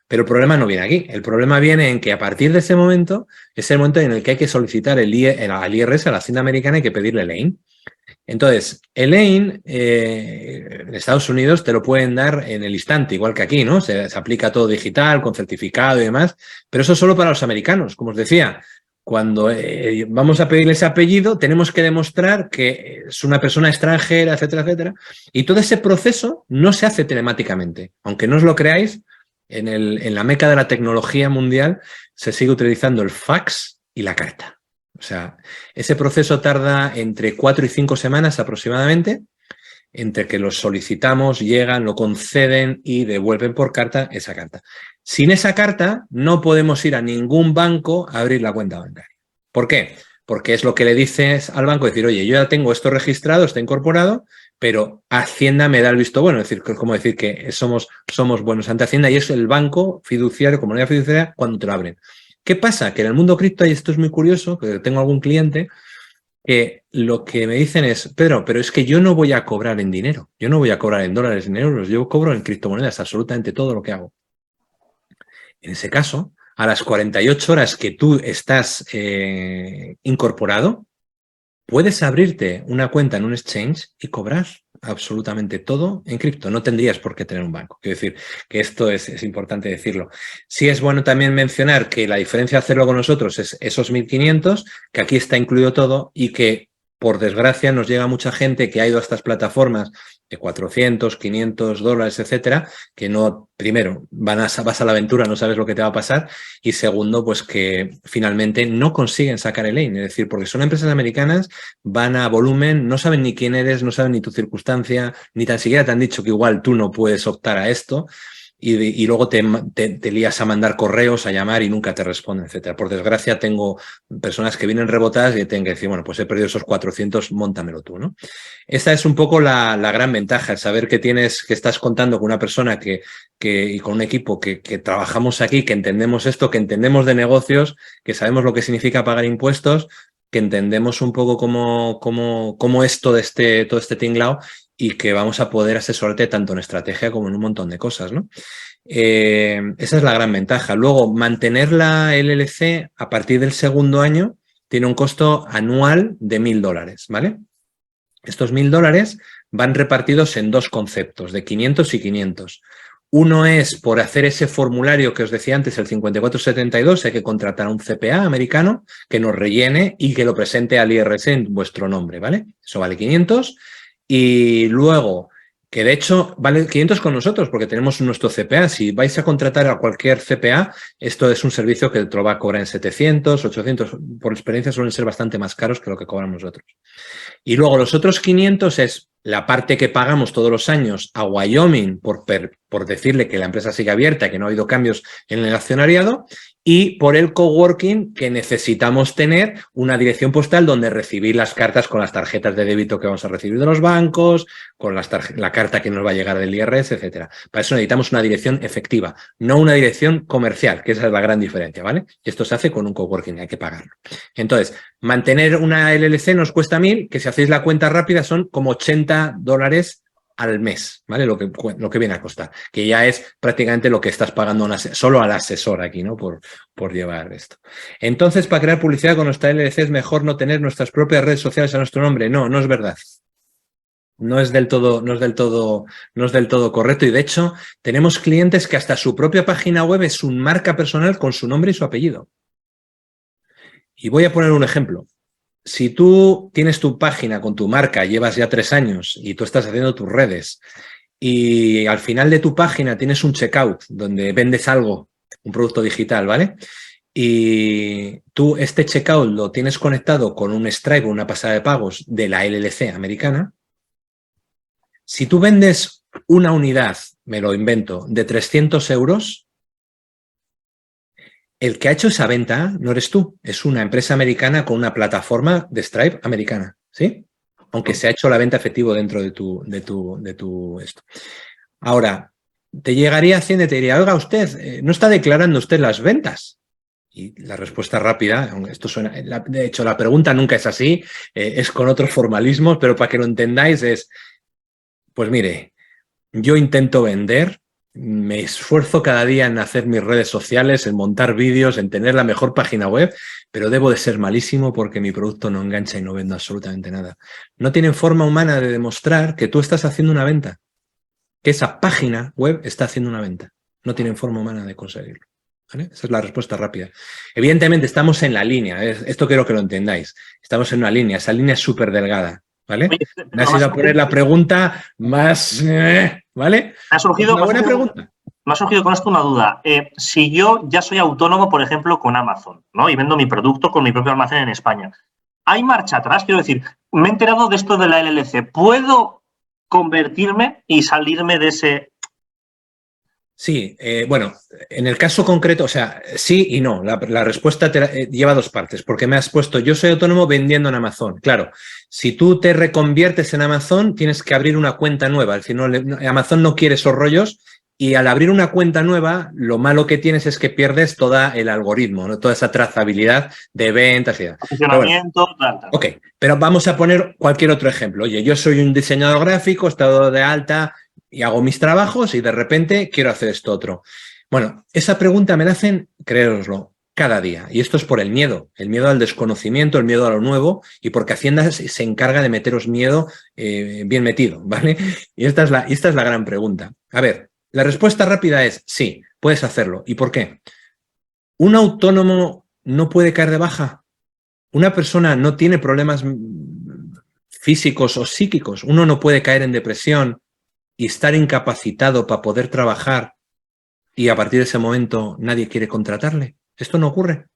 Pero el problema no viene aquí. El problema viene en que a partir de ese momento, es el momento en el que hay que solicitar al IRS, a la Hacienda Americana, hay que pedirle el EIN. Entonces, el EIN en Estados Unidos te lo pueden dar en el instante, igual que aquí, ¿no? Se aplica todo digital, con certificado y demás, pero eso es solo para los americanos. Como os decía, cuando vamos a pedirle ese apellido, tenemos que demostrar que es una persona extranjera, etcétera, etcétera. Y todo ese proceso no se hace telemáticamente. Aunque no os lo creáis, en la meca de la tecnología mundial se sigue utilizando el fax y la carta. O sea, ese proceso tarda entre 4 y 5 semanas aproximadamente, entre que los solicitamos, llegan, lo conceden y devuelven por carta esa carta. Sin esa carta no podemos ir a ningún banco a abrir la cuenta bancaria. ¿Por qué? Porque es lo que le dices al banco, decir, oye, yo ya tengo esto registrado, está incorporado, pero Hacienda me da el visto bueno. Es decir, como decir que somos buenos ante Hacienda y es el banco fiduciario, comunidad fiduciaria, cuando te lo abren. ¿Qué pasa? Que en el mundo cripto, y esto es muy curioso, que tengo algún cliente que lo que me dicen es, Pedro, pero es que yo no voy a cobrar en dinero, yo no voy a cobrar en dólares, en euros, yo cobro en criptomonedas, absolutamente todo lo que hago. En ese caso, a las 48 horas que tú estás incorporado, puedes abrirte una cuenta en un exchange y cobrar absolutamente todo en cripto. No tendrías por qué tener un banco. Quiero decir que esto es importante decirlo. Sí es bueno también mencionar que la diferencia de hacerlo con nosotros es esos 1.500, que aquí está incluido todo y que, por desgracia, nos llega mucha gente que ha ido a estas plataformas de 400, 500 dólares, etcétera, que no, primero, vas a la aventura, no sabes lo que te va a pasar, y segundo, pues que finalmente no consiguen sacar el EIN, es decir, porque son empresas americanas, van a volumen, no saben ni quién eres, no saben ni tu circunstancia, ni tan siquiera te han dicho que igual tú no puedes optar a esto, y luego te lías a mandar correos, a llamar y nunca te responden, etcétera. Por desgracia, tengo personas que vienen rebotadas y tienen que decir, bueno, pues he perdido esos 400, móntamelo tú, ¿no? Esta es un poco la gran ventaja, el saber que estás contando con una persona y con un equipo que trabajamos aquí, que entendemos esto, que entendemos de negocios, que sabemos lo que significa pagar impuestos, que entendemos un poco cómo es todo este tinglao y que vamos a poder asesorarte tanto en estrategia como en un montón de cosas, ¿no? Esa es la gran ventaja. Luego, mantener la LLC a partir del segundo año tiene un costo anual de $1.000, ¿vale? Estos $1.000 van repartidos en 2 conceptos, de 500 y 500. Uno es por hacer ese formulario que os decía antes, el 5472, hay que contratar a un CPA americano que nos rellene y que lo presente al IRS en vuestro nombre, ¿vale? Eso vale 500. Y luego, que de hecho vale 500 con nosotros porque tenemos nuestro CPA. Si vais a contratar a cualquier CPA, esto es un servicio que te lo va a cobrar en 700, 800. Por experiencia suelen ser bastante más caros que lo que cobramos nosotros. Y luego los otros 500 es la parte que pagamos todos los años a Wyoming por decirle que la empresa sigue abierta, que no ha habido cambios en el accionariado, y por el coworking que necesitamos tener una dirección postal donde recibir las cartas con las tarjetas de débito que vamos a recibir de los bancos, con la carta que nos va a llegar del IRS, etcétera. Para eso necesitamos una dirección efectiva, no una dirección comercial, que esa es la gran diferencia, ¿vale? Y esto se hace con un coworking, hay que pagarlo. Entonces, mantener una LLC nos cuesta 1.000, que si hacéis la cuenta rápida son como $80 al mes, ¿vale? Lo que viene a costar, que ya es prácticamente lo que estás pagando solo al asesor aquí, ¿no? Por llevar esto. Entonces, para crear publicidad con nuestra LLC es mejor no tener nuestras propias redes sociales a nuestro nombre. No, no es verdad. No es del todo correcto. Y de hecho, tenemos clientes que hasta su propia página web es un marca personal con su nombre y su apellido. Y voy a poner un ejemplo. Si tú tienes tu página con tu marca, llevas ya 3 años y tú estás haciendo tus redes y al final de tu página tienes un checkout donde vendes algo, un producto digital, ¿vale? Y tú este checkout lo tienes conectado con un Stripe o una pasada de pagos de la LLC americana. Si tú vendes una unidad, me lo invento, de 300 euros, el que ha hecho esa venta no eres tú, es una empresa americana con una plataforma de Stripe americana, ¿sí? Aunque se ha hecho la venta efectivo dentro de tu esto. Ahora, te llegaría Hacienda y te diría, oiga, usted, ¿no está declarando usted las ventas? Y la respuesta rápida, esto suena, de hecho la pregunta nunca es así, es con otros formalismos, pero para que lo entendáis es, pues mire, yo intento vender, me esfuerzo cada día en hacer mis redes sociales, en montar vídeos, en tener la mejor página web, pero debo de ser malísimo porque mi producto no engancha y no vendo absolutamente nada. No tienen forma humana de demostrar que tú estás haciendo una venta, que esa página web está haciendo una venta. No tienen forma humana de conseguirlo. ¿Vale? Esa es la respuesta rápida. Evidentemente estamos en la línea, esto quiero que lo entendáis. Estamos en una línea, esa línea es súper delgada. ¿Vale? Oye, Me has ido a poner la pregunta más... ¿Vale? Me ha surgido, una buena pregunta. Me ha surgido con esto una duda. Si yo ya soy autónomo, por ejemplo, con Amazon, ¿no? Y vendo mi producto con mi propio almacén en España. ¿Hay marcha atrás? Quiero decir, me he enterado de esto de la LLC. ¿Puedo convertirme y salirme de ese...? Sí, bueno, en el caso concreto, o sea, sí y no. La respuesta lleva 2 partes, porque me has puesto, yo soy autónomo vendiendo en Amazon. Claro, si tú te reconviertes en Amazon, tienes que abrir una cuenta nueva. Es decir, Amazon no quiere esos rollos y al abrir una cuenta nueva, lo malo que tienes es que pierdes todo el algoritmo, ¿no? Toda esa trazabilidad de ventas y tal. Funcionamiento, tal. Ok, pero vamos a poner cualquier otro ejemplo. Oye, yo soy un diseñador gráfico, he estado de alta y hago mis trabajos y de repente quiero hacer esto otro. Bueno, esa pregunta me la hacen, créeroslo, cada día. Y esto es por el miedo al desconocimiento, el miedo a lo nuevo y porque Hacienda se encarga de meteros miedo bien metido, ¿vale? Y esta es la gran pregunta. A ver, la respuesta rápida es sí, puedes hacerlo. ¿Y por qué? ¿Un autónomo no puede caer de baja? ¿Una persona no tiene problemas físicos o psíquicos? ¿Uno no puede caer en depresión y estar incapacitado para poder trabajar y a partir de ese momento nadie quiere contratarle? Esto no ocurre.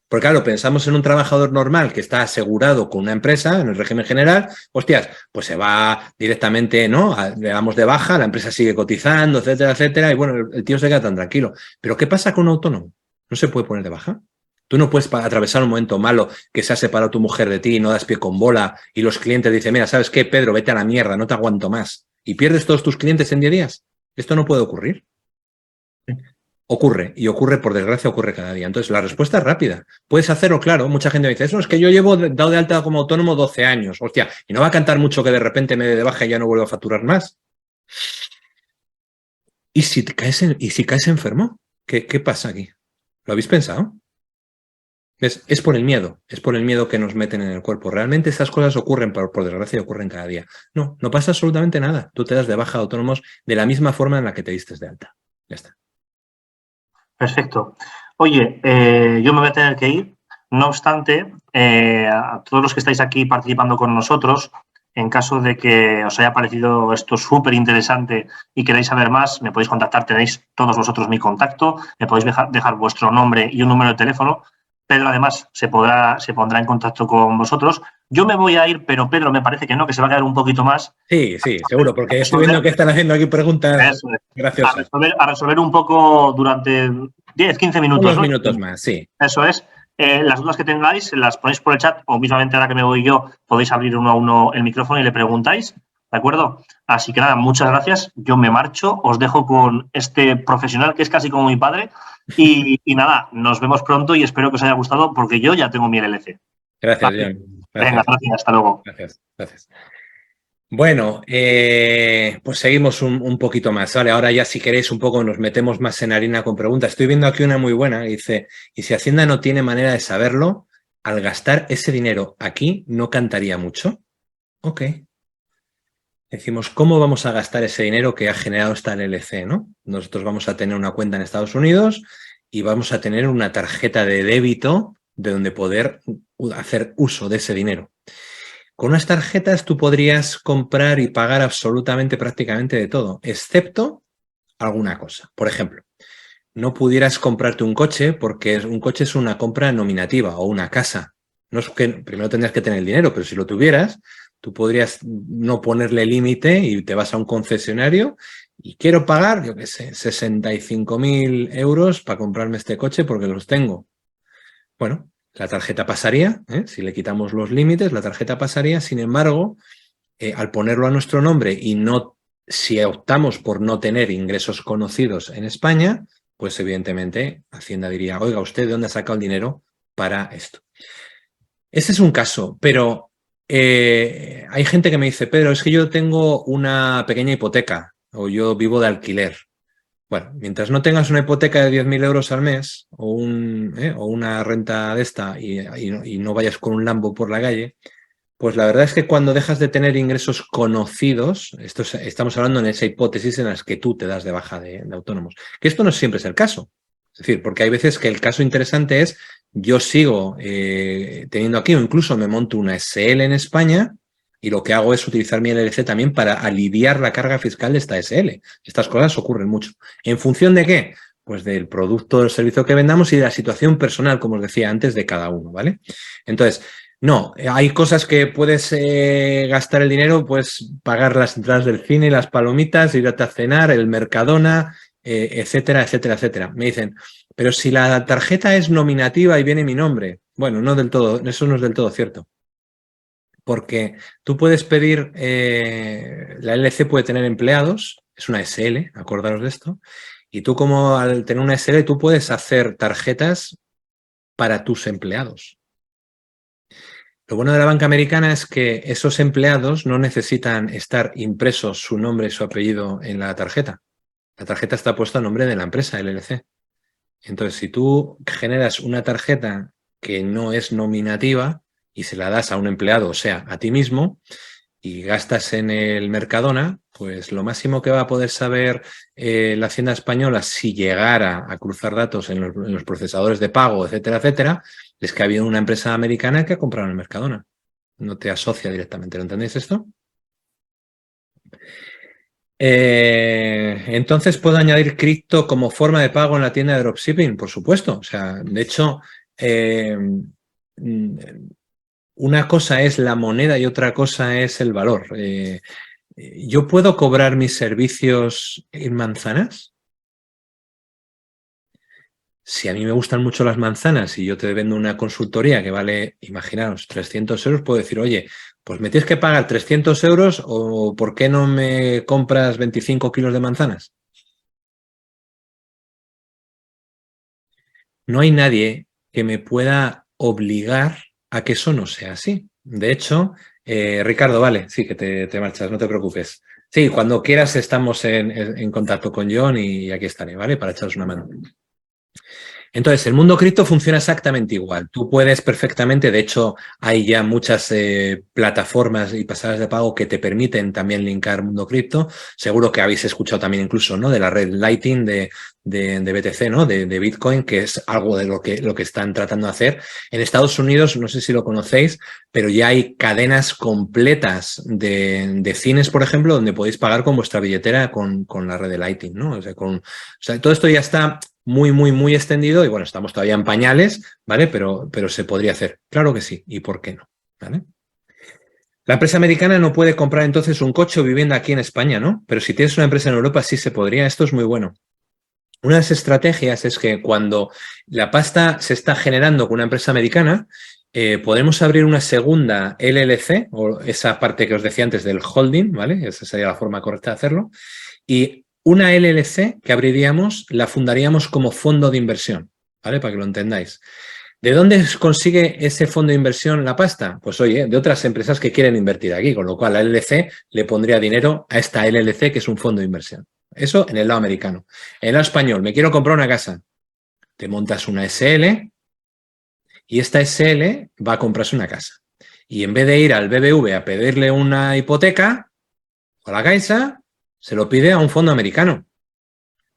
Porque claro, pensamos en un trabajador normal que está asegurado con una empresa en el régimen general, hostias, pues se va directamente, ¿no? Le damos de baja, la empresa sigue cotizando, etcétera, etcétera, y bueno, el tío se queda tan tranquilo. Pero ¿qué pasa con un autónomo? ¿No se puede poner de baja? Tú no puedes atravesar un momento malo que se ha separado tu mujer de ti y no das pie con bola y los clientes dicen, mira, ¿sabes qué, Pedro? Vete a la mierda, no te aguanto más. Y pierdes todos tus clientes en 10 días. Esto no puede ocurrir. Ocurre, y ocurre, por desgracia, ocurre cada día. Entonces, la respuesta es rápida. Puedes hacerlo, claro. Mucha gente me dice, eso es que yo llevo dado de alta como autónomo 12 años. Hostia, y no va a cantar mucho que de repente me dé de baja y ya no vuelvo a facturar más. ¿Y si caes enfermo? ¿Qué pasa aquí? ¿Lo habéis pensado? Es por el miedo que nos meten en el cuerpo. Realmente estas cosas ocurren, por desgracia, ocurren cada día. No pasa absolutamente nada. Tú te das de baja a autónomos de la misma forma en la que te diste de alta. Ya está. Perfecto. Oye, yo me voy a tener que ir. No obstante, a todos los que estáis aquí participando con nosotros, en caso de que os haya parecido esto súper interesante y queráis saber más, me podéis contactar, tenéis todos vosotros mi contacto, me podéis dejar vuestro nombre y un número de teléfono. Pedro, además, se pondrá en contacto con vosotros. Yo me voy a ir, pero Pedro me parece que no, que se va a quedar un poquito más. Sí, seguro, porque estoy viendo que están haciendo aquí preguntas graciosas. A resolver un poco durante 10, 15 minutos. Unos minutos más, sí. Eso es. Las dudas que tengáis las ponéis por el chat o mismamente ahora que me voy yo podéis abrir uno a uno el micrófono y le preguntáis, ¿de acuerdo? Así que nada, muchas gracias. Yo me marcho, os dejo con este profesional que es casi como mi padre y nada, nos vemos pronto y espero que os haya gustado porque yo ya tengo mi LLC. Gracias, John. Venga, gracias, hasta luego. Gracias. Bueno, pues seguimos un poquito más, ¿vale? Ahora ya si queréis un poco nos metemos más en harina con preguntas. Estoy viendo aquí una muy buena, dice, y si Hacienda no tiene manera de saberlo, al gastar ese dinero aquí, ¿no cantaría mucho? Ok. Decimos, ¿cómo vamos a gastar ese dinero que ha generado esta LLC, ¿no? Nosotros vamos a tener una cuenta en Estados Unidos y vamos a tener una tarjeta de débito de donde poder hacer uso de ese dinero. Con unas tarjetas tú podrías comprar y pagar absolutamente prácticamente de todo, excepto alguna cosa. Por ejemplo, no pudieras comprarte un coche porque un coche es una compra nominativa o una casa. No es que primero tendrías que tener el dinero, pero si lo tuvieras, tú podrías no ponerle límite y te vas a un concesionario y quiero pagar, yo qué sé, 65.000 euros para comprarme este coche porque los tengo. Bueno, la tarjeta pasaría, si le quitamos los límites, la tarjeta pasaría. Sin embargo, al ponerlo a nuestro nombre y no, si optamos por no tener ingresos conocidos en España, pues evidentemente Hacienda diría, oiga, ¿usted de dónde ha sacado el dinero para esto? Ese es un caso, pero hay gente que me dice, Pedro, es que yo tengo una pequeña hipoteca o yo vivo de alquiler. Bueno, mientras no tengas una hipoteca de 10.000 euros al mes o una renta de esta y no vayas con un Lambo por la calle, pues la verdad es que cuando dejas de tener ingresos conocidos, estamos hablando en esa hipótesis en las que tú te das de baja de autónomos, que esto no siempre es el caso. Es decir, porque hay veces que el caso interesante es, yo sigo teniendo aquí o incluso me monto una SL en España y lo que hago es utilizar mi LLC también para aliviar la carga fiscal de esta SL. Estas cosas ocurren mucho. ¿En función de qué? Pues del producto o del servicio que vendamos y de la situación personal, como os decía antes, de cada uno, ¿vale? Entonces, no, hay cosas que puedes gastar el dinero, pues pagar las entradas del cine, las palomitas, irte a cenar, el Mercadona, etcétera, etcétera, etcétera. Me dicen, pero si la tarjeta es nominativa y viene mi nombre. Bueno, no del todo, eso no es del todo cierto. Porque tú puedes pedir, la LLC puede tener empleados, es una SL, acordaros de esto, y tú como al tener una SL tú puedes hacer tarjetas para tus empleados. Lo bueno de la banca americana es que esos empleados no necesitan estar impresos su nombre y su apellido en la tarjeta. La tarjeta está puesta a nombre de la empresa, LLC. Entonces, si tú generas una tarjeta que no es nominativa y se la das a un empleado, o sea, a ti mismo, y gastas en el Mercadona, pues lo máximo que va a poder saber la Hacienda Española si llegara a cruzar datos en los procesadores de pago, etcétera, etcétera, es que ha habido una empresa americana que ha comprado en el Mercadona. No te asocia directamente, ¿lo entendéis esto? Entonces, ¿puedo añadir cripto como forma de pago en la tienda de dropshipping? Por supuesto. O sea, de hecho, una cosa es la moneda y otra cosa es el valor. ¿Yo puedo cobrar mis servicios en manzanas? Si a mí me gustan mucho las manzanas y yo te vendo una consultoría que vale, imaginaos, 300 euros, puedo decir, oye, pues me tienes que pagar 300 euros o ¿por qué no me compras 25 kilos de manzanas? No hay nadie que me pueda obligar a que eso no sea así. De hecho, Ricardo, vale, sí, que te marchas, no te preocupes. Sí, cuando quieras estamos en contacto con John y aquí estaré, ¿vale? Para echaros una mano. Entonces, el mundo cripto funciona exactamente igual. Tú puedes perfectamente, de hecho, hay ya muchas plataformas y pasadas de pago que te permiten también linkar mundo cripto. Seguro que habéis escuchado también incluso, ¿no? De la red Lightning de BTC, ¿no? De Bitcoin, que es algo de lo que están tratando de hacer. En Estados Unidos, no sé si lo conocéis, pero ya hay cadenas completas de cines, por ejemplo, donde podéis pagar con vuestra billetera con la red de Lightning, ¿no? O sea, todo esto ya está muy, muy, muy extendido y bueno, estamos todavía en pañales, ¿vale? Pero se podría hacer. Claro que sí. ¿Y por qué no? ¿Vale? La empresa americana no puede comprar entonces un coche o vivienda aquí en España, ¿no? Pero si tienes una empresa en Europa sí se podría. Esto es muy bueno. Una de las estrategias es que cuando la pasta se está generando con una empresa americana, podemos abrir una segunda LLC, o esa parte que os decía antes del holding, ¿vale? Esa sería la forma correcta de hacerlo. Y una LLC que abriríamos, la fundaríamos como fondo de inversión, ¿vale? Para que lo entendáis. ¿De dónde consigue ese fondo de inversión la pasta? Pues oye, de otras empresas que quieren invertir aquí, con lo cual la LLC le pondría dinero a esta LLC, que es un fondo de inversión. Eso en el lado americano. En el lado español, me quiero comprar una casa. Te montas una SL y esta SL va a comprarse una casa. Y en vez de ir al BBV a pedirle una hipoteca o la Caixa, se lo pide a un fondo americano.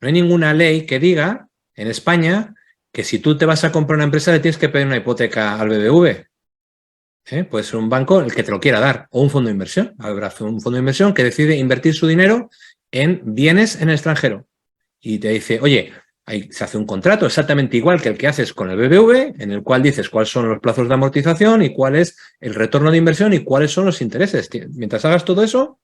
No hay ninguna ley que diga en España que si tú te vas a comprar una empresa le tienes que pedir una hipoteca al BBV. Puede ser un banco el que te lo quiera dar o un fondo de inversión. Habrá un fondo de inversión que decide invertir su dinero en bienes en el extranjero y te dice, oye, ahí se hace un contrato exactamente igual que el que haces con el BBV, en el cual dices cuáles son los plazos de amortización y cuál es el retorno de inversión y cuáles son los intereses. Mientras hagas todo eso,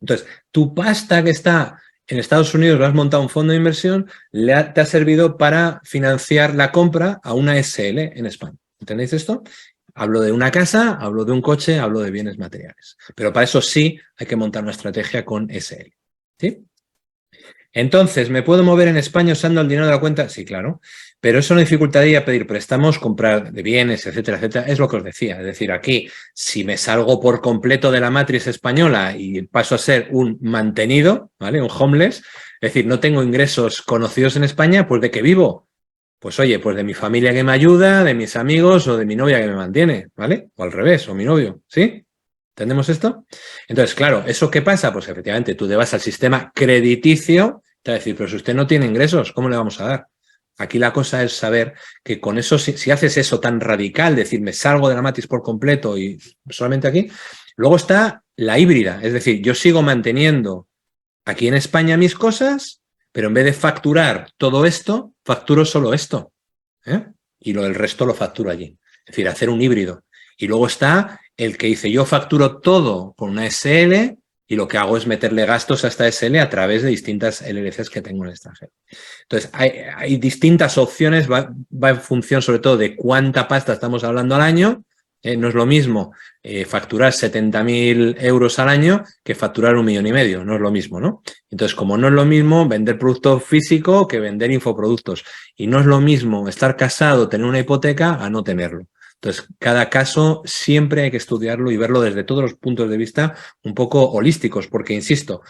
entonces, tu pasta que está en Estados Unidos, lo has montado un fondo de inversión, te ha servido para financiar la compra a una SL en España. ¿Entendéis esto? Hablo de una casa, hablo de un coche, hablo de bienes materiales. Pero para eso sí hay que montar una estrategia con SL. ¿Sí? Entonces, ¿me puedo mover en España usando el dinero de la cuenta? Sí, claro. Pero eso no dificultaría pedir préstamos, comprar de bienes, etcétera, etcétera. Es lo que os decía. Es decir, aquí, si me salgo por completo de la matriz española y paso a ser un mantenido, ¿vale? Un homeless, es decir, no tengo ingresos conocidos en España, pues ¿de qué vivo? Pues oye, pues de mi familia que me ayuda, de mis amigos o de mi novia que me mantiene, ¿vale? O al revés, o mi novio, ¿sí? ¿Entendemos esto? Entonces, claro, ¿eso qué pasa? Pues efectivamente, tú te vas al sistema crediticio, te va a decir, pero si usted no tiene ingresos, ¿cómo le vamos a dar? Aquí la cosa es saber que con eso, si haces eso tan radical, decir, me salgo de la matriz por completo y solamente aquí, luego está la híbrida, es decir, yo sigo manteniendo aquí en España mis cosas, pero en vez de facturar todo esto, facturo solo esto, ¿eh? Y el resto lo facturo allí. Es decir, hacer un híbrido. Y luego está el que dice, yo facturo todo con una SL y lo que hago es meterle gastos a esta SL a través de distintas LLCs que tengo en el extranjero. Entonces, hay distintas opciones, va en función sobre todo de cuánta pasta estamos hablando al año. No es lo mismo facturar 70.000 euros al año que facturar 1,5 millones, no es lo mismo, ¿no? Entonces, como no es lo mismo vender producto físico que vender infoproductos, y no es lo mismo estar casado, tener una hipoteca, a no tenerlo. Entonces, cada caso siempre hay que estudiarlo y verlo desde todos los puntos de vista un poco holísticos, porque, insisto,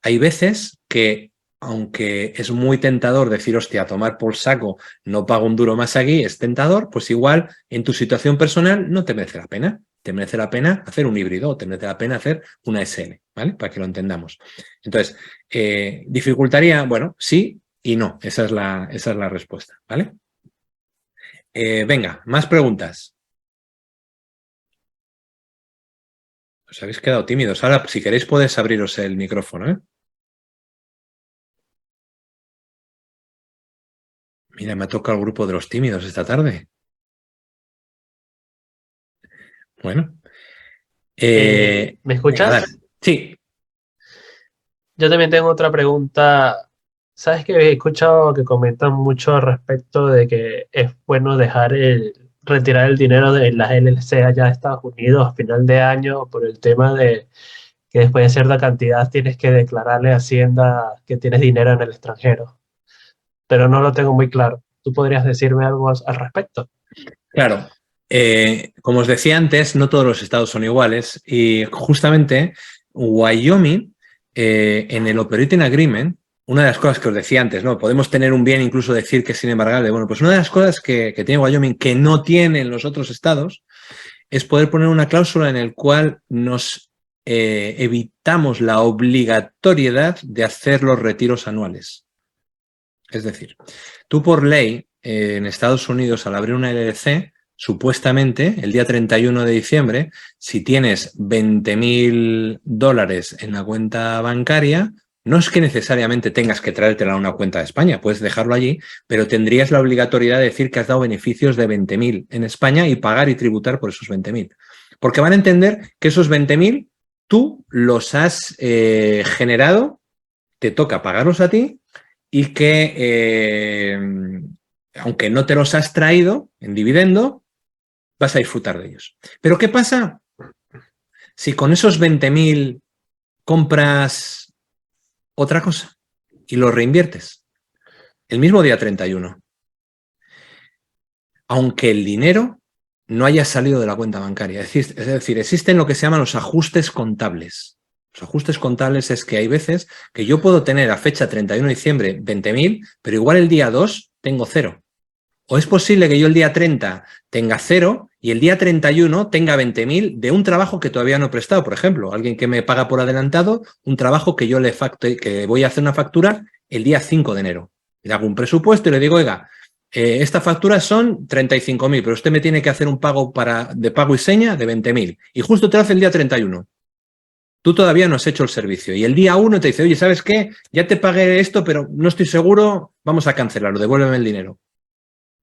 hay veces que, aunque es muy tentador decir, hostia, a tomar por saco, no pago un duro más aquí, es tentador, pues igual en tu situación personal no te merece la pena. Te merece la pena hacer un híbrido o te merece la pena hacer una SL, ¿vale? Para que lo entendamos. Entonces, ¿dificultaría? Bueno, sí y no. Esa es la respuesta, ¿vale? Venga, más preguntas. Os habéis quedado tímidos. Ahora, si queréis, podéis abriros el micrófono, ¿eh? Mira, me ha tocado el grupo de los tímidos esta tarde. Bueno. ¿Me Venga, escuchas? dale. Sí, Yo también tengo otra pregunta. Sabes que he escuchado que comentan mucho al respecto de que es bueno retirar el dinero de las LLC allá de Estados Unidos a final de año por el tema de que después de cierta cantidad tienes que declararle a Hacienda que tienes dinero en el extranjero. Pero no lo tengo muy claro. ¿Tú podrías decirme algo al respecto? claro. Como os decía antes, no todos los estados son iguales y justamente Wyoming, en el Operating Agreement, una de las cosas que os decía antes, ¿no? Podemos tener un bien, incluso decir que es inembargable. Bueno, pues una de las cosas que tiene Wyoming que no tienen los otros estados es poder poner una cláusula en la cual nos evitamos la obligatoriedad de hacer los retiros anuales. Es decir, tú por ley en Estados Unidos al abrir una LLC, supuestamente el día 31 de diciembre, si tienes 20.000 dólares en la cuenta bancaria, no es que necesariamente tengas que traértela a una cuenta de España, puedes dejarlo allí, pero tendrías la obligatoriedad de decir que has dado beneficios de 20.000 en España y pagar y tributar por esos 20.000. Porque van a entender que esos 20.000 tú los has generado, te toca pagarlos a ti y que, aunque no te los has traído en dividendo, vas a disfrutar de ellos. Pero ¿qué pasa si con esos 20.000 compras otra cosa y los reinviertes el mismo día 31? aunque el dinero no haya salido de la cuenta bancaria. Es decir, existen lo que se llaman los ajustes contables. Los ajustes contables es que hay veces que yo puedo tener a fecha 31 de diciembre 20.000, pero igual el día 2 tengo 0. O es posible que yo el día 30 tenga 0 y el día 31 tenga 20.000 de un trabajo que todavía no he prestado. Por ejemplo, alguien que me paga por adelantado un trabajo que yo que voy a hacer una factura el día 5 de enero. Le hago un presupuesto y le digo, oiga, esta factura son 35.000, pero usted me tiene que hacer un pago de pago y seña de 20.000. Y justo te lo hace el día 31. Tú todavía no has hecho el servicio. Y el día 1 te dice, oye, ¿sabes qué? Ya te pagué esto, pero no estoy seguro, vamos a cancelarlo, devuélveme el dinero.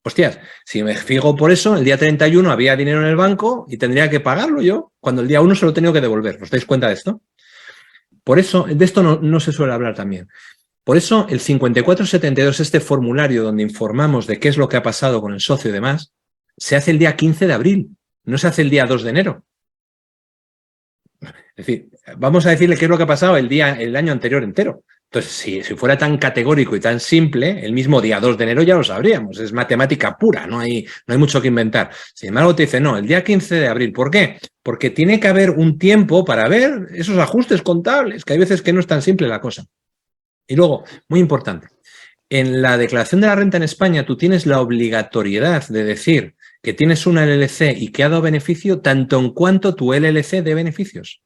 Hostias, si me fijo por eso, el día 31 había dinero en el banco y tendría que pagarlo yo, cuando el día 1 se lo he tenido que devolver. ¿Os dais cuenta de esto? Por eso, de esto no se suele hablar también. Por eso, el 5472, este formulario donde informamos de qué es lo que ha pasado con el socio y demás, se hace el día 15 de abril, no se hace el día 2 de enero. Es decir, vamos a decirle qué es lo que ha pasado el año anterior entero. Entonces, si fuera tan categórico y tan simple, el mismo día 2 de enero ya lo sabríamos. Es matemática pura, no hay mucho que inventar. Sin embargo, te dice, no, el día 15 de abril. ¿Por qué? Porque tiene que haber un tiempo para ver esos ajustes contables, que hay veces que no es tan simple la cosa. Y luego, muy importante, en la declaración de la renta en España tú tienes la obligatoriedad de decir que tienes una LLC y que ha dado beneficio tanto en cuanto tu LLC dé beneficios.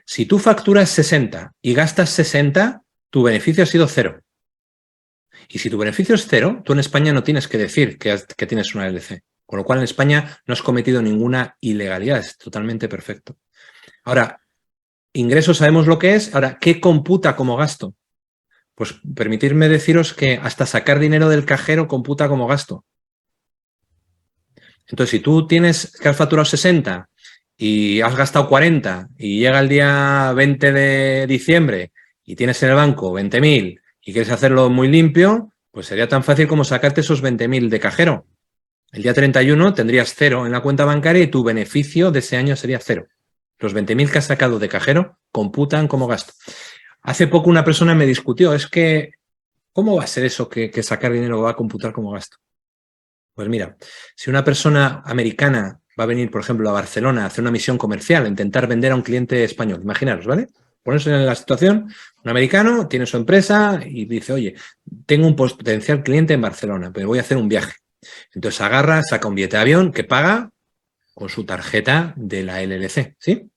Si tú facturas 60 y gastas 60, tu beneficio ha sido 0. Y si tu beneficio es 0, tú en España no tienes que decir que tienes una LLC. Con lo cual en España no has cometido ninguna ilegalidad, es totalmente perfecto. Ahora, ingresos sabemos lo que es. Ahora, ¿qué computa como gasto? Pues permitirme deciros que hasta sacar dinero del cajero computa como gasto. Entonces, si tú tienes que has facturado 60 y has gastado 40 y llega el día 20 de diciembre y tienes en el banco 20.000 y quieres hacerlo muy limpio, pues sería tan fácil como sacarte esos 20.000 de cajero. El día 31 tendrías 0 en la cuenta bancaria y tu beneficio de ese año sería 0. Los 20.000 que has sacado de cajero computan como gasto. Hace poco una persona me discutió, es que, ¿cómo va a ser eso que sacar dinero va a computar como gasto? Pues mira, si una persona americana va a venir, por ejemplo, a Barcelona a hacer una misión comercial, a intentar vender a un cliente español, imaginaros, ¿vale? Ponerse en la situación, un americano tiene su empresa y dice, oye, tengo un potencial cliente en Barcelona, pero voy a hacer un viaje. Entonces agarra, saca un billete de avión que paga con su tarjeta de la LLC, ¿sí?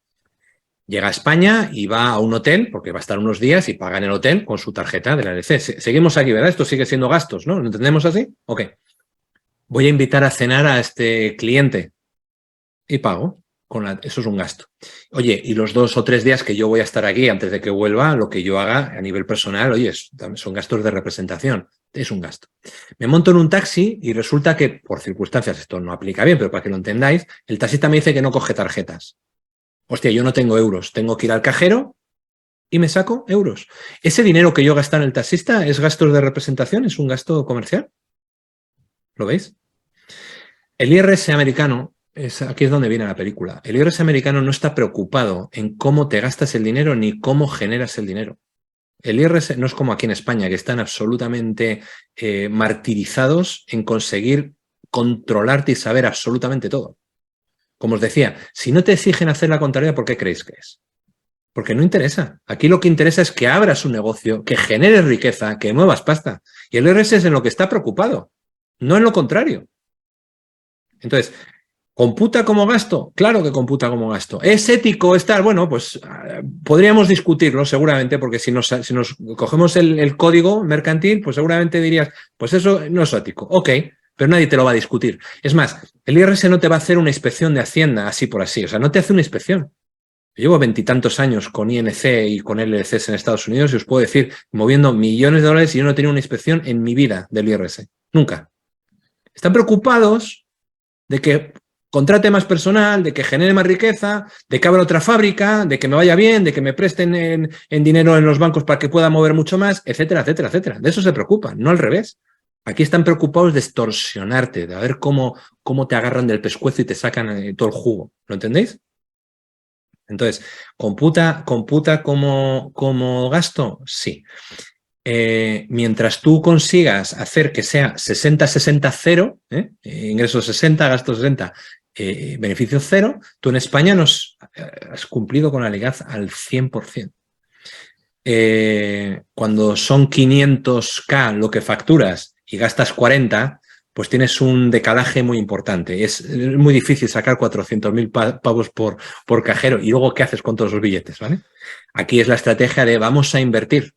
Llega a España y va a un hotel, porque va a estar unos días y paga en el hotel con su tarjeta de la LLC. Seguimos aquí, ¿verdad? Esto sigue siendo gastos, ¿no? ¿Lo entendemos así? Ok. Voy a invitar a cenar a este cliente y pago. Eso es un gasto. Oye, y los 2 o 3 días que yo voy a estar aquí antes de que vuelva, lo que yo haga a nivel personal, oye, son gastos de representación. Es un gasto. Me monto en un taxi y resulta que, por circunstancias, esto no aplica bien, pero para que lo entendáis, el taxista me dice que no coge tarjetas. Hostia, yo no tengo euros, tengo que ir al cajero y me saco euros. ¿Ese dinero que yo gasto en el taxista es gastos de representación? ¿Es un gasto comercial? ¿Lo veis? El IRS americano, aquí es donde viene la película. El IRS americano no está preocupado en cómo te gastas el dinero ni cómo generas el dinero. El IRS no es como aquí en España, que están absolutamente martirizados en conseguir controlarte y saber absolutamente todo. Como os decía, si no te exigen hacer la contabilidad, ¿por qué creéis que es? Porque no interesa. Aquí lo que interesa es que abras un negocio, que generes riqueza, que muevas pasta. Y el IRS es en lo que está preocupado, no en lo contrario. Entonces, ¿computa como gasto? Claro que computa como gasto. ¿Es ético estar? Bueno, pues podríamos discutirlo seguramente, porque si nos cogemos el código mercantil, pues seguramente dirías, pues eso no es ético. Ok, pero nadie te lo va a discutir. Es más, el IRS no te va a hacer una inspección de Hacienda así por así, o sea, no te hace una inspección. Yo llevo 20 y tantos años con INC y con LLCs en Estados Unidos y os puedo decir, moviendo millones de dólares y yo no he tenido una inspección en mi vida del IRS. Nunca. Están preocupados de que contrate más personal, de que genere más riqueza, de que abra otra fábrica, de que me vaya bien, de que me presten en dinero en los bancos para que pueda mover mucho más, etcétera, etcétera, etcétera. De eso se preocupan, no al revés. Aquí están preocupados de extorsionarte, de ver cómo te agarran del pescuezo y te sacan todo el jugo. ¿Lo entendéis? Entonces, ¿computa como gasto? Sí. mientras tú consigas hacer que sea 60-60-0, ingresos 60, gastos 60, beneficios 0, tú en España has cumplido con la legalidad al 100%. Cuando son 500K lo que facturas y gastas 40, pues tienes un decalaje muy importante. Es muy difícil sacar 400.000 pavos por cajero. ¿Y luego qué haces con todos los billetes? ¿Vale? Aquí es la estrategia de vamos a invertir.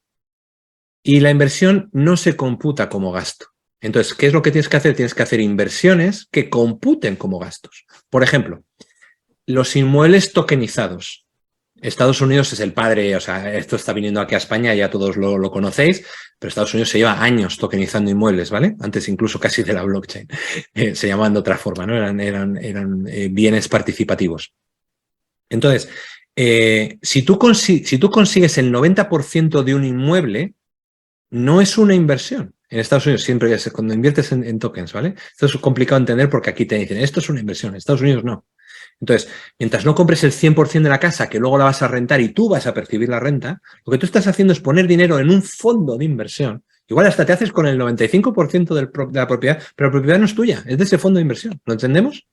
Y la inversión no se computa como gasto. Entonces, ¿qué es lo que tienes que hacer? Tienes que hacer inversiones que computen como gastos. Por ejemplo, los inmuebles tokenizados. Estados Unidos es el padre, o sea, esto está viniendo aquí a España, ya todos lo conocéis, pero Estados Unidos se lleva años tokenizando inmuebles, ¿vale? Antes incluso casi de la blockchain. Se llamaban de otra forma, ¿no? Eran bienes participativos. Entonces, si tú consigues el 90% de un inmueble, no es una inversión. En Estados Unidos siempre, cuando inviertes en tokens, ¿vale? Esto es complicado de entender porque aquí te dicen, esto es una inversión, en Estados Unidos no. Entonces, mientras no compres el 100% de la casa, que luego la vas a rentar y tú vas a percibir la renta, lo que tú estás haciendo es poner dinero en un fondo de inversión. Igual hasta te haces con el 95% de la propiedad, pero la propiedad no es tuya, es de ese fondo de inversión. ¿Lo entendemos?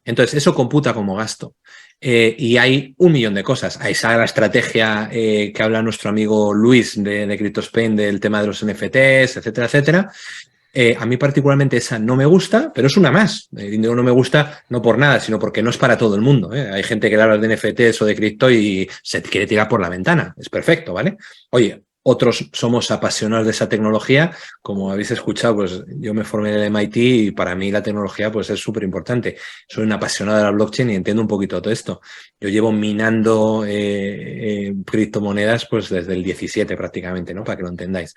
Entonces, eso computa como gasto. Y hay un millón de cosas. Ahí sale la estrategia que habla nuestro amigo Luis de CryptoSpain del tema de los NFTs, etcétera, etcétera. A mí particularmente esa no me gusta, pero es una más. El dinero no me gusta no por nada, sino porque no es para todo el mundo. Hay gente que le habla de NFTs o de cripto y se quiere tirar por la ventana. Es perfecto, ¿vale? Oye, otros somos apasionados de esa tecnología. Como habéis escuchado, pues yo me formé en el MIT y para mí la tecnología pues es súper importante. Soy un apasionado de la blockchain y entiendo un poquito todo esto. Yo llevo minando criptomonedas pues desde el 17 prácticamente, ¿no? Para que lo entendáis.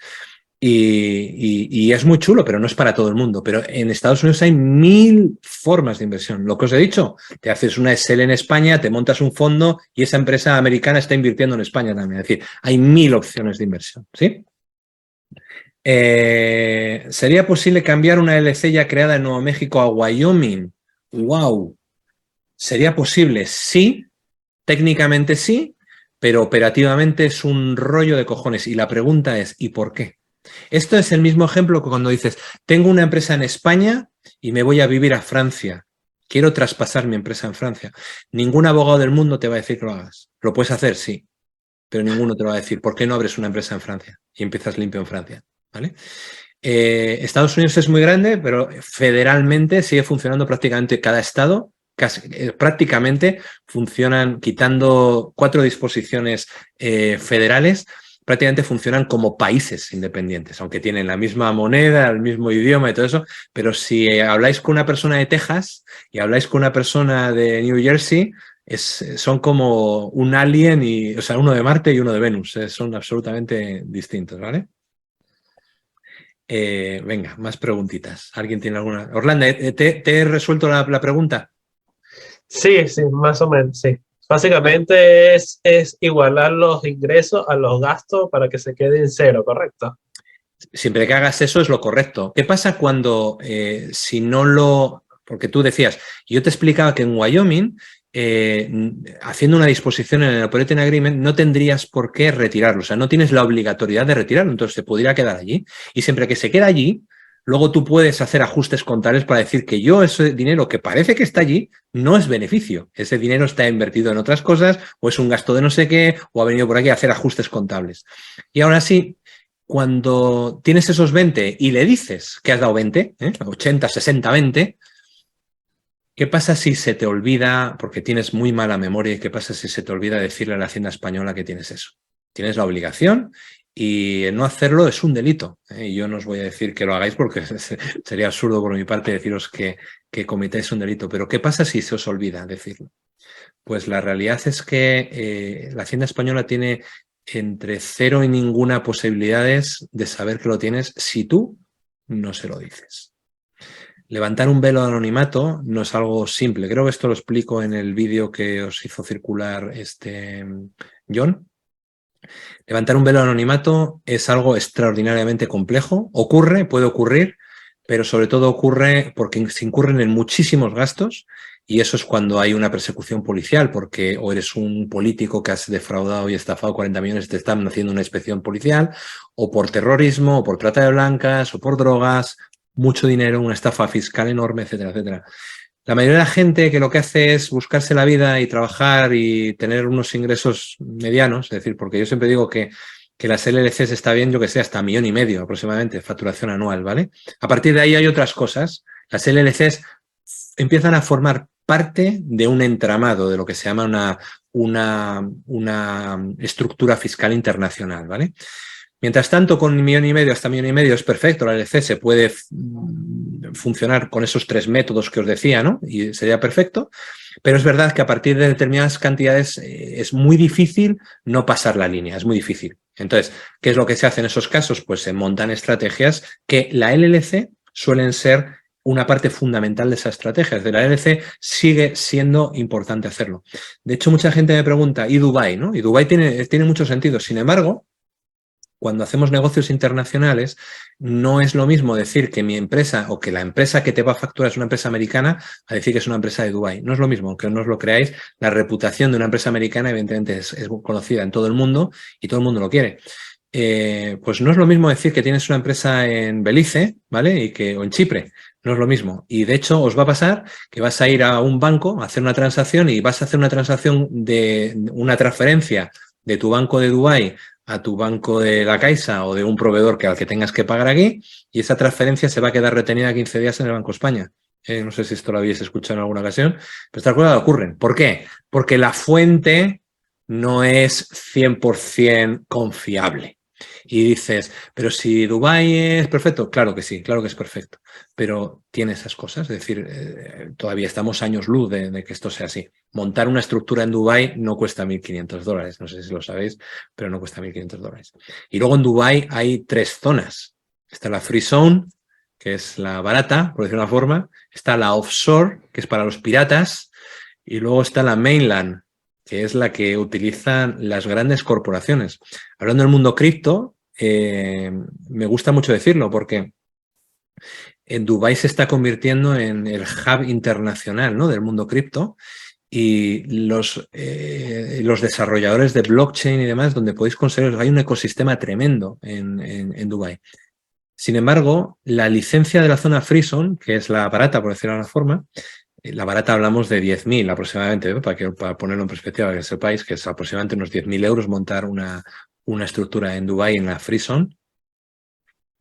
Y es muy chulo, pero no es para todo el mundo. Pero en Estados Unidos hay 1000 formas de inversión. Lo que os he dicho, te haces una SL en España, te montas un fondo y esa empresa americana está invirtiendo en España también. Es decir, hay 1000 opciones de inversión, ¿sí? ¿Sería posible cambiar una LLC ya creada en Nuevo México a Wyoming? ¡Wow! ¿Sería posible? Sí, técnicamente sí, pero operativamente es un rollo de cojones. Y la pregunta es, ¿y por qué? Esto es el mismo ejemplo que cuando dices, tengo una empresa en España y me voy a vivir a Francia. Quiero traspasar mi empresa en Francia. Ningún abogado del mundo te va a decir que lo hagas. Lo puedes hacer, sí, pero ninguno te lo va a decir. ¿Por qué no abres una empresa en Francia y empiezas limpio en Francia? ¿Vale? Estados Unidos es muy grande, pero federalmente sigue funcionando prácticamente cada estado. Prácticamente funcionan, quitando 4 disposiciones federales, prácticamente funcionan como países independientes, aunque tienen la misma moneda, el mismo idioma y todo eso, pero si habláis con una persona de Texas y habláis con una persona de New Jersey, son como un alien, o sea, uno de Marte y uno de Venus, son absolutamente distintos, ¿vale? Venga, más preguntitas. ¿Alguien tiene alguna? Orlando, ¿te he resuelto la pregunta? Sí, más o menos, sí. Básicamente es igualar los ingresos a los gastos para que se quede en cero, ¿correcto? Siempre que hagas eso es lo correcto. ¿Qué pasa cuando, si no lo... Porque tú decías, yo te explicaba que en Wyoming, haciendo una disposición en el Operating Agreement, no tendrías por qué retirarlo. O sea, no tienes la obligatoriedad de retirarlo, entonces se podría quedar allí. Y siempre que se queda allí, luego tú puedes hacer ajustes contables para decir que ese dinero que parece que está allí no es beneficio. Ese dinero está invertido en otras cosas o es un gasto de no sé qué o ha venido por aquí a hacer ajustes contables. Y ahora sí, cuando tienes esos 20 y le dices que has dado 20, 80, 60, 20, ¿qué pasa si se te olvida, porque tienes muy mala memoria, y qué pasa si se te olvida decirle a la Hacienda Española que tienes eso? Tienes la obligación y el no hacerlo es un delito. Y yo no os voy a decir que lo hagáis porque sería absurdo por mi parte deciros que cometáis un delito. Pero ¿qué pasa si se os olvida decirlo? Pues la realidad es que la Hacienda Española tiene entre 0 y ninguna posibilidades de saber que lo tienes si tú no se lo dices. Levantar un velo de anonimato no es algo simple. Creo que esto lo explico en el vídeo que os hizo circular John. Levantar un velo de anonimato es algo extraordinariamente complejo. Puede ocurrir, pero sobre todo ocurre porque se incurren en muchísimos gastos y eso es cuando hay una persecución policial, porque o eres un político que has defraudado y estafado 40 millones, te están haciendo una inspección policial, o por terrorismo, o por trata de blancas, o por drogas, mucho dinero, una estafa fiscal enorme, etcétera, etcétera. La mayoría de la gente que lo que hace es buscarse la vida y trabajar y tener unos ingresos medianos, es decir, porque yo siempre digo que las LLCs está bien, yo que sé, hasta 1,5 millones aproximadamente, facturación anual, ¿vale? A partir de ahí hay otras cosas. Las LLCs empiezan a formar parte de un entramado, de lo que se llama una estructura fiscal internacional, ¿vale? Mientras tanto, con 1,5 millones hasta 1,5 millones es perfecto. La LLC se puede funcionar con esos 3 métodos que os decía, ¿no? Y sería perfecto. Pero es verdad que a partir de determinadas cantidades es muy difícil no pasar la línea, es muy difícil. Entonces, ¿qué es lo que se hace en esos casos? Pues se montan estrategias que la LLC suelen ser una parte fundamental de esa estrategia. Desde la LLC sigue siendo importante hacerlo. De hecho, mucha gente me pregunta, ¿y Dubái? ¿No? Y Dubái tiene mucho sentido. Sin embargo, cuando hacemos negocios internacionales, no es lo mismo decir que mi empresa o que la empresa que te va a facturar es una empresa americana a decir que es una empresa de Dubái. No es lo mismo, aunque no os lo creáis, la reputación de una empresa americana evidentemente es conocida en todo el mundo y todo el mundo lo quiere. Pues no es lo mismo decir que tienes una empresa en Belice, ¿vale? O en Chipre. No es lo mismo. Y de hecho os va a pasar que vas a ir a un banco a hacer una transacción y vas a hacer una transacción de una transferencia de tu banco de Dubái a tu banco de la Caixa o de un proveedor al que tengas que pagar aquí, y esa transferencia se va a quedar retenida 15 días en el Banco España. No sé si esto lo habéis escuchado en alguna ocasión, pero estas cosas ocurren. ¿Por qué? Porque la fuente no es 100% confiable. Y dices, pero si Dubái es perfecto, claro que sí, claro que es perfecto, pero tiene esas cosas, es decir, todavía estamos años luz de que esto sea así. Montar una estructura en Dubái no cuesta $1.500, no sé si lo sabéis, pero no cuesta $1.500. Y luego en Dubái hay 3 zonas. Está la Free Zone, que es la barata, por decirlo de una forma, está la Offshore, que es para los piratas, y luego está la Mainland, que es la que utilizan las grandes corporaciones. Hablando del mundo cripto, me gusta mucho decirlo porque en Dubái se está convirtiendo en el hub internacional, ¿no?, del mundo cripto, y los desarrolladores de blockchain y demás, donde podéis conseguir, hay un ecosistema tremendo en Dubái. Sin embargo, la licencia de la zona Free Zone, que es la barata, por decirlo de alguna forma, la barata hablamos de 10.000 aproximadamente, ¿no?, para ponerlo en perspectiva, para que sepáis que es aproximadamente unos 10.000 euros montar una estructura en Dubái en la Free Zone.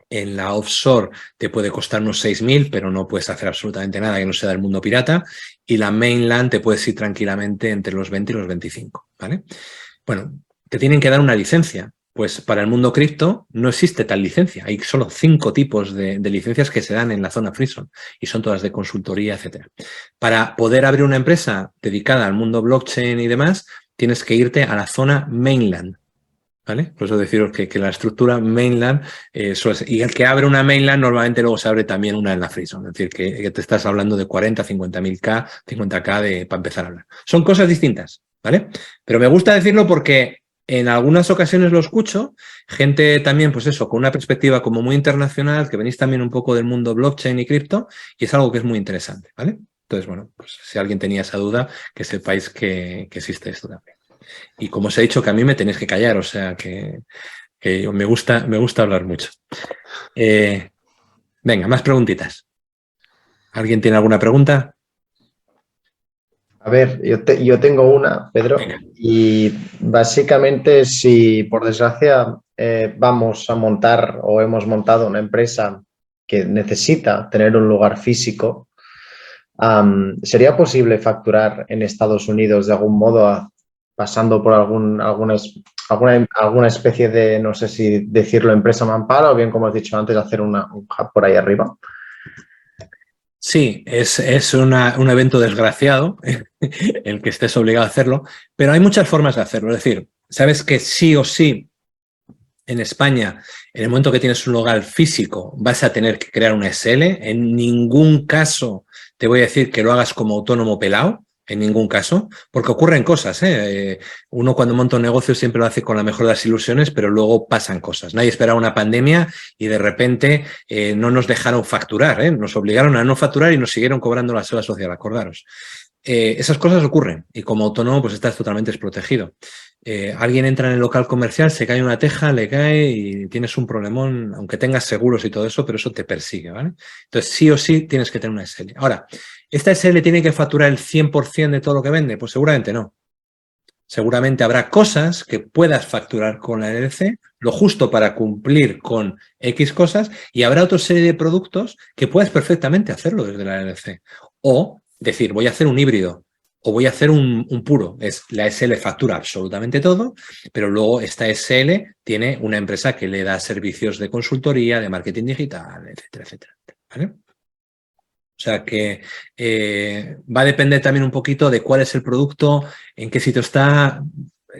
En la Offshore te puede costar unos 6.000, pero no puedes hacer absolutamente nada que no sea del mundo pirata. Y la Mainland te puedes ir tranquilamente entre los 20 y los 25, ¿vale? Bueno, te tienen que dar una licencia. Pues para el mundo cripto no existe tal licencia. Hay solo 5 tipos de licencias que se dan en la zona Free Zone y son todas de consultoría, etcétera. Para poder abrir una empresa dedicada al mundo blockchain y demás, tienes que irte a la zona Mainland, ¿vale? Por eso deciros que la estructura Mainland suele ser, y el que abre una Mainland normalmente luego se abre también una en la Free Zone. Es decir, que te estás hablando de 40, 50.000K, 50K para empezar a hablar. Son cosas distintas, ¿vale? Pero me gusta decirlo porque en algunas ocasiones lo escucho, gente también, pues eso, con una perspectiva como muy internacional, que venís también un poco del mundo blockchain y cripto, y es algo que es muy interesante, ¿vale? Entonces, bueno, pues si alguien tenía esa duda, que sepáis que existe esto también. Y como os he dicho, que a mí me tenéis que callar, o sea que me gusta hablar mucho. Venga, más preguntitas. ¿Alguien tiene alguna pregunta? A ver, yo tengo una, Pedro, y básicamente si por desgracia vamos a montar o hemos montado una empresa que necesita tener un lugar físico, ¿sería posible facturar en Estados Unidos de algún modo pasando por alguna especie de, no sé si decirlo, empresa mampara o bien, como has dicho antes, hacer un hub por ahí arriba? Sí, es un evento desgraciado el que estés obligado a hacerlo, pero hay muchas formas de hacerlo. Es decir, sabes que sí o sí en España, en el momento que tienes un local físico, vas a tener que crear una SL. En ningún caso te voy a decir que lo hagas como autónomo pelado, en ningún caso, porque ocurren cosas, ¿eh? Uno cuando monta un negocio siempre lo hace con la mejor de las ilusiones, pero luego pasan cosas. Nadie esperaba una pandemia y de repente no nos dejaron facturar, ¿eh? Nos obligaron a no facturar y nos siguieron cobrando la seguridad social, acordaros. esas cosas ocurren y como autónomo pues estás totalmente desprotegido. Alguien entra en el local comercial, se cae una teja, le cae y tienes un problemón, aunque tengas seguros y todo eso, pero eso te persigue, ¿vale? Entonces sí o sí tienes que tener una SL. Ahora, ¿esta SL tiene que facturar el 100% de todo lo que vende? Pues seguramente no. Seguramente habrá cosas que puedas facturar con la LLC, lo justo para cumplir con X cosas, y habrá otra serie de productos que puedes perfectamente hacerlo desde la LLC. O decir, voy a hacer un híbrido o voy a hacer un puro. La SL factura absolutamente todo, pero luego esta SL tiene una empresa que le da servicios de consultoría, de marketing digital, etcétera, etcétera. ¿Vale? O sea que va a depender también un poquito de cuál es el producto, en qué sitio está.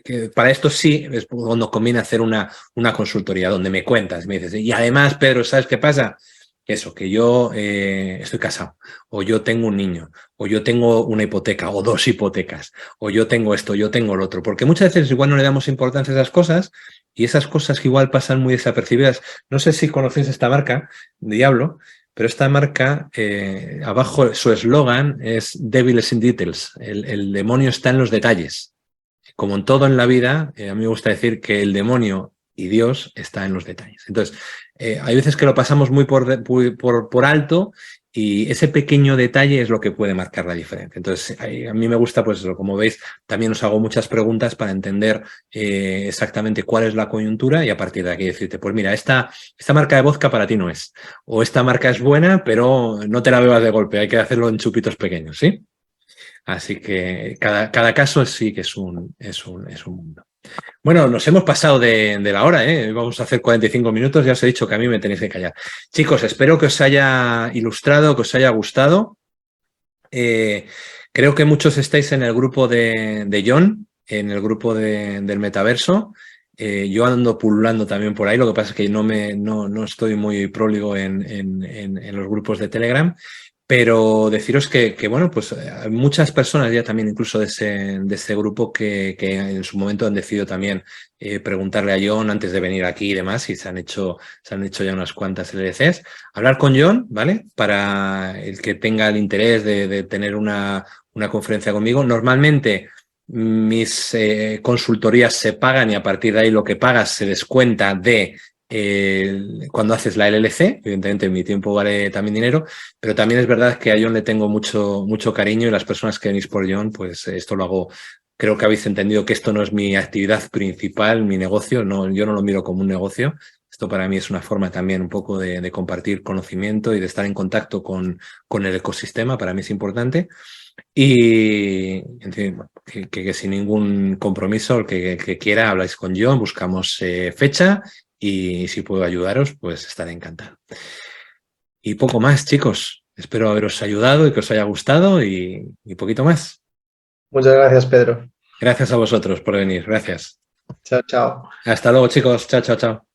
Que para esto sí es cuando conviene hacer una consultoría, donde me cuentas, me dices, y además, Pedro, ¿sabes qué pasa? Eso, que yo estoy casado, o yo tengo un niño, o yo tengo una hipoteca, o 2 hipotecas, o yo tengo esto, yo tengo lo otro. Porque muchas veces igual no le damos importancia a esas cosas, y esas cosas que igual pasan muy desapercibidas. No sé si conocéis esta marca, Diablo, pero esta marca, abajo su eslogan es Devil is in details, el demonio está en los detalles. Como en todo en la vida, a mí me gusta decir que el demonio y Dios está en los detalles. Entonces, hay veces que lo pasamos muy por alto y ese pequeño detalle es lo que puede marcar la diferencia. Entonces, a mí me gusta, pues como veis, también os hago muchas preguntas para entender exactamente cuál es la coyuntura y a partir de aquí decirte, pues mira, esta marca de vodka para ti no es. O esta marca es buena, pero no te la bebas de golpe, hay que hacerlo en chupitos pequeños, ¿sí? Así que cada caso sí que es un mundo. Bueno, nos hemos pasado de la hora, ¿eh? Vamos a hacer 45 minutos, ya os he dicho que a mí me tenéis que callar. Chicos, espero que os haya ilustrado, que os haya gustado. Creo que muchos estáis en el grupo de John, en el grupo del metaverso. Yo ando pululando también por ahí, lo que pasa es que no estoy muy próligo en los grupos de Telegram. Pero deciros que bueno, pues hay muchas personas ya también incluso de ese grupo que en su momento han decidido también preguntarle a John antes de venir aquí y demás, y se han hecho ya unas cuantas LLCs. Hablar con John, ¿vale? Para el que tenga el interés de tener una conferencia conmigo. Normalmente mis consultorías se pagan y a partir de ahí lo que pagas se descuenta de cuando haces la LLC. Evidentemente mi tiempo vale también dinero, pero también es verdad que a John le tengo mucho cariño y las personas que venís por John, pues esto lo hago. Creo que habéis entendido que esto no es mi actividad principal, mi negocio, yo no lo miro como un negocio. Esto para mí es una forma también un poco de compartir conocimiento y de estar en contacto con el ecosistema, para mí es importante. Y en fin, que sin ningún compromiso, el que quiera, habláis con John, buscamos fecha. Y si puedo ayudaros, pues estaré encantado. Y poco más, chicos. Espero haberos ayudado y que os haya gustado y poquito más. Muchas gracias, Pedro. Gracias a vosotros por venir. Gracias. Chao, chao. Hasta luego, chicos. Chao, chao, chao.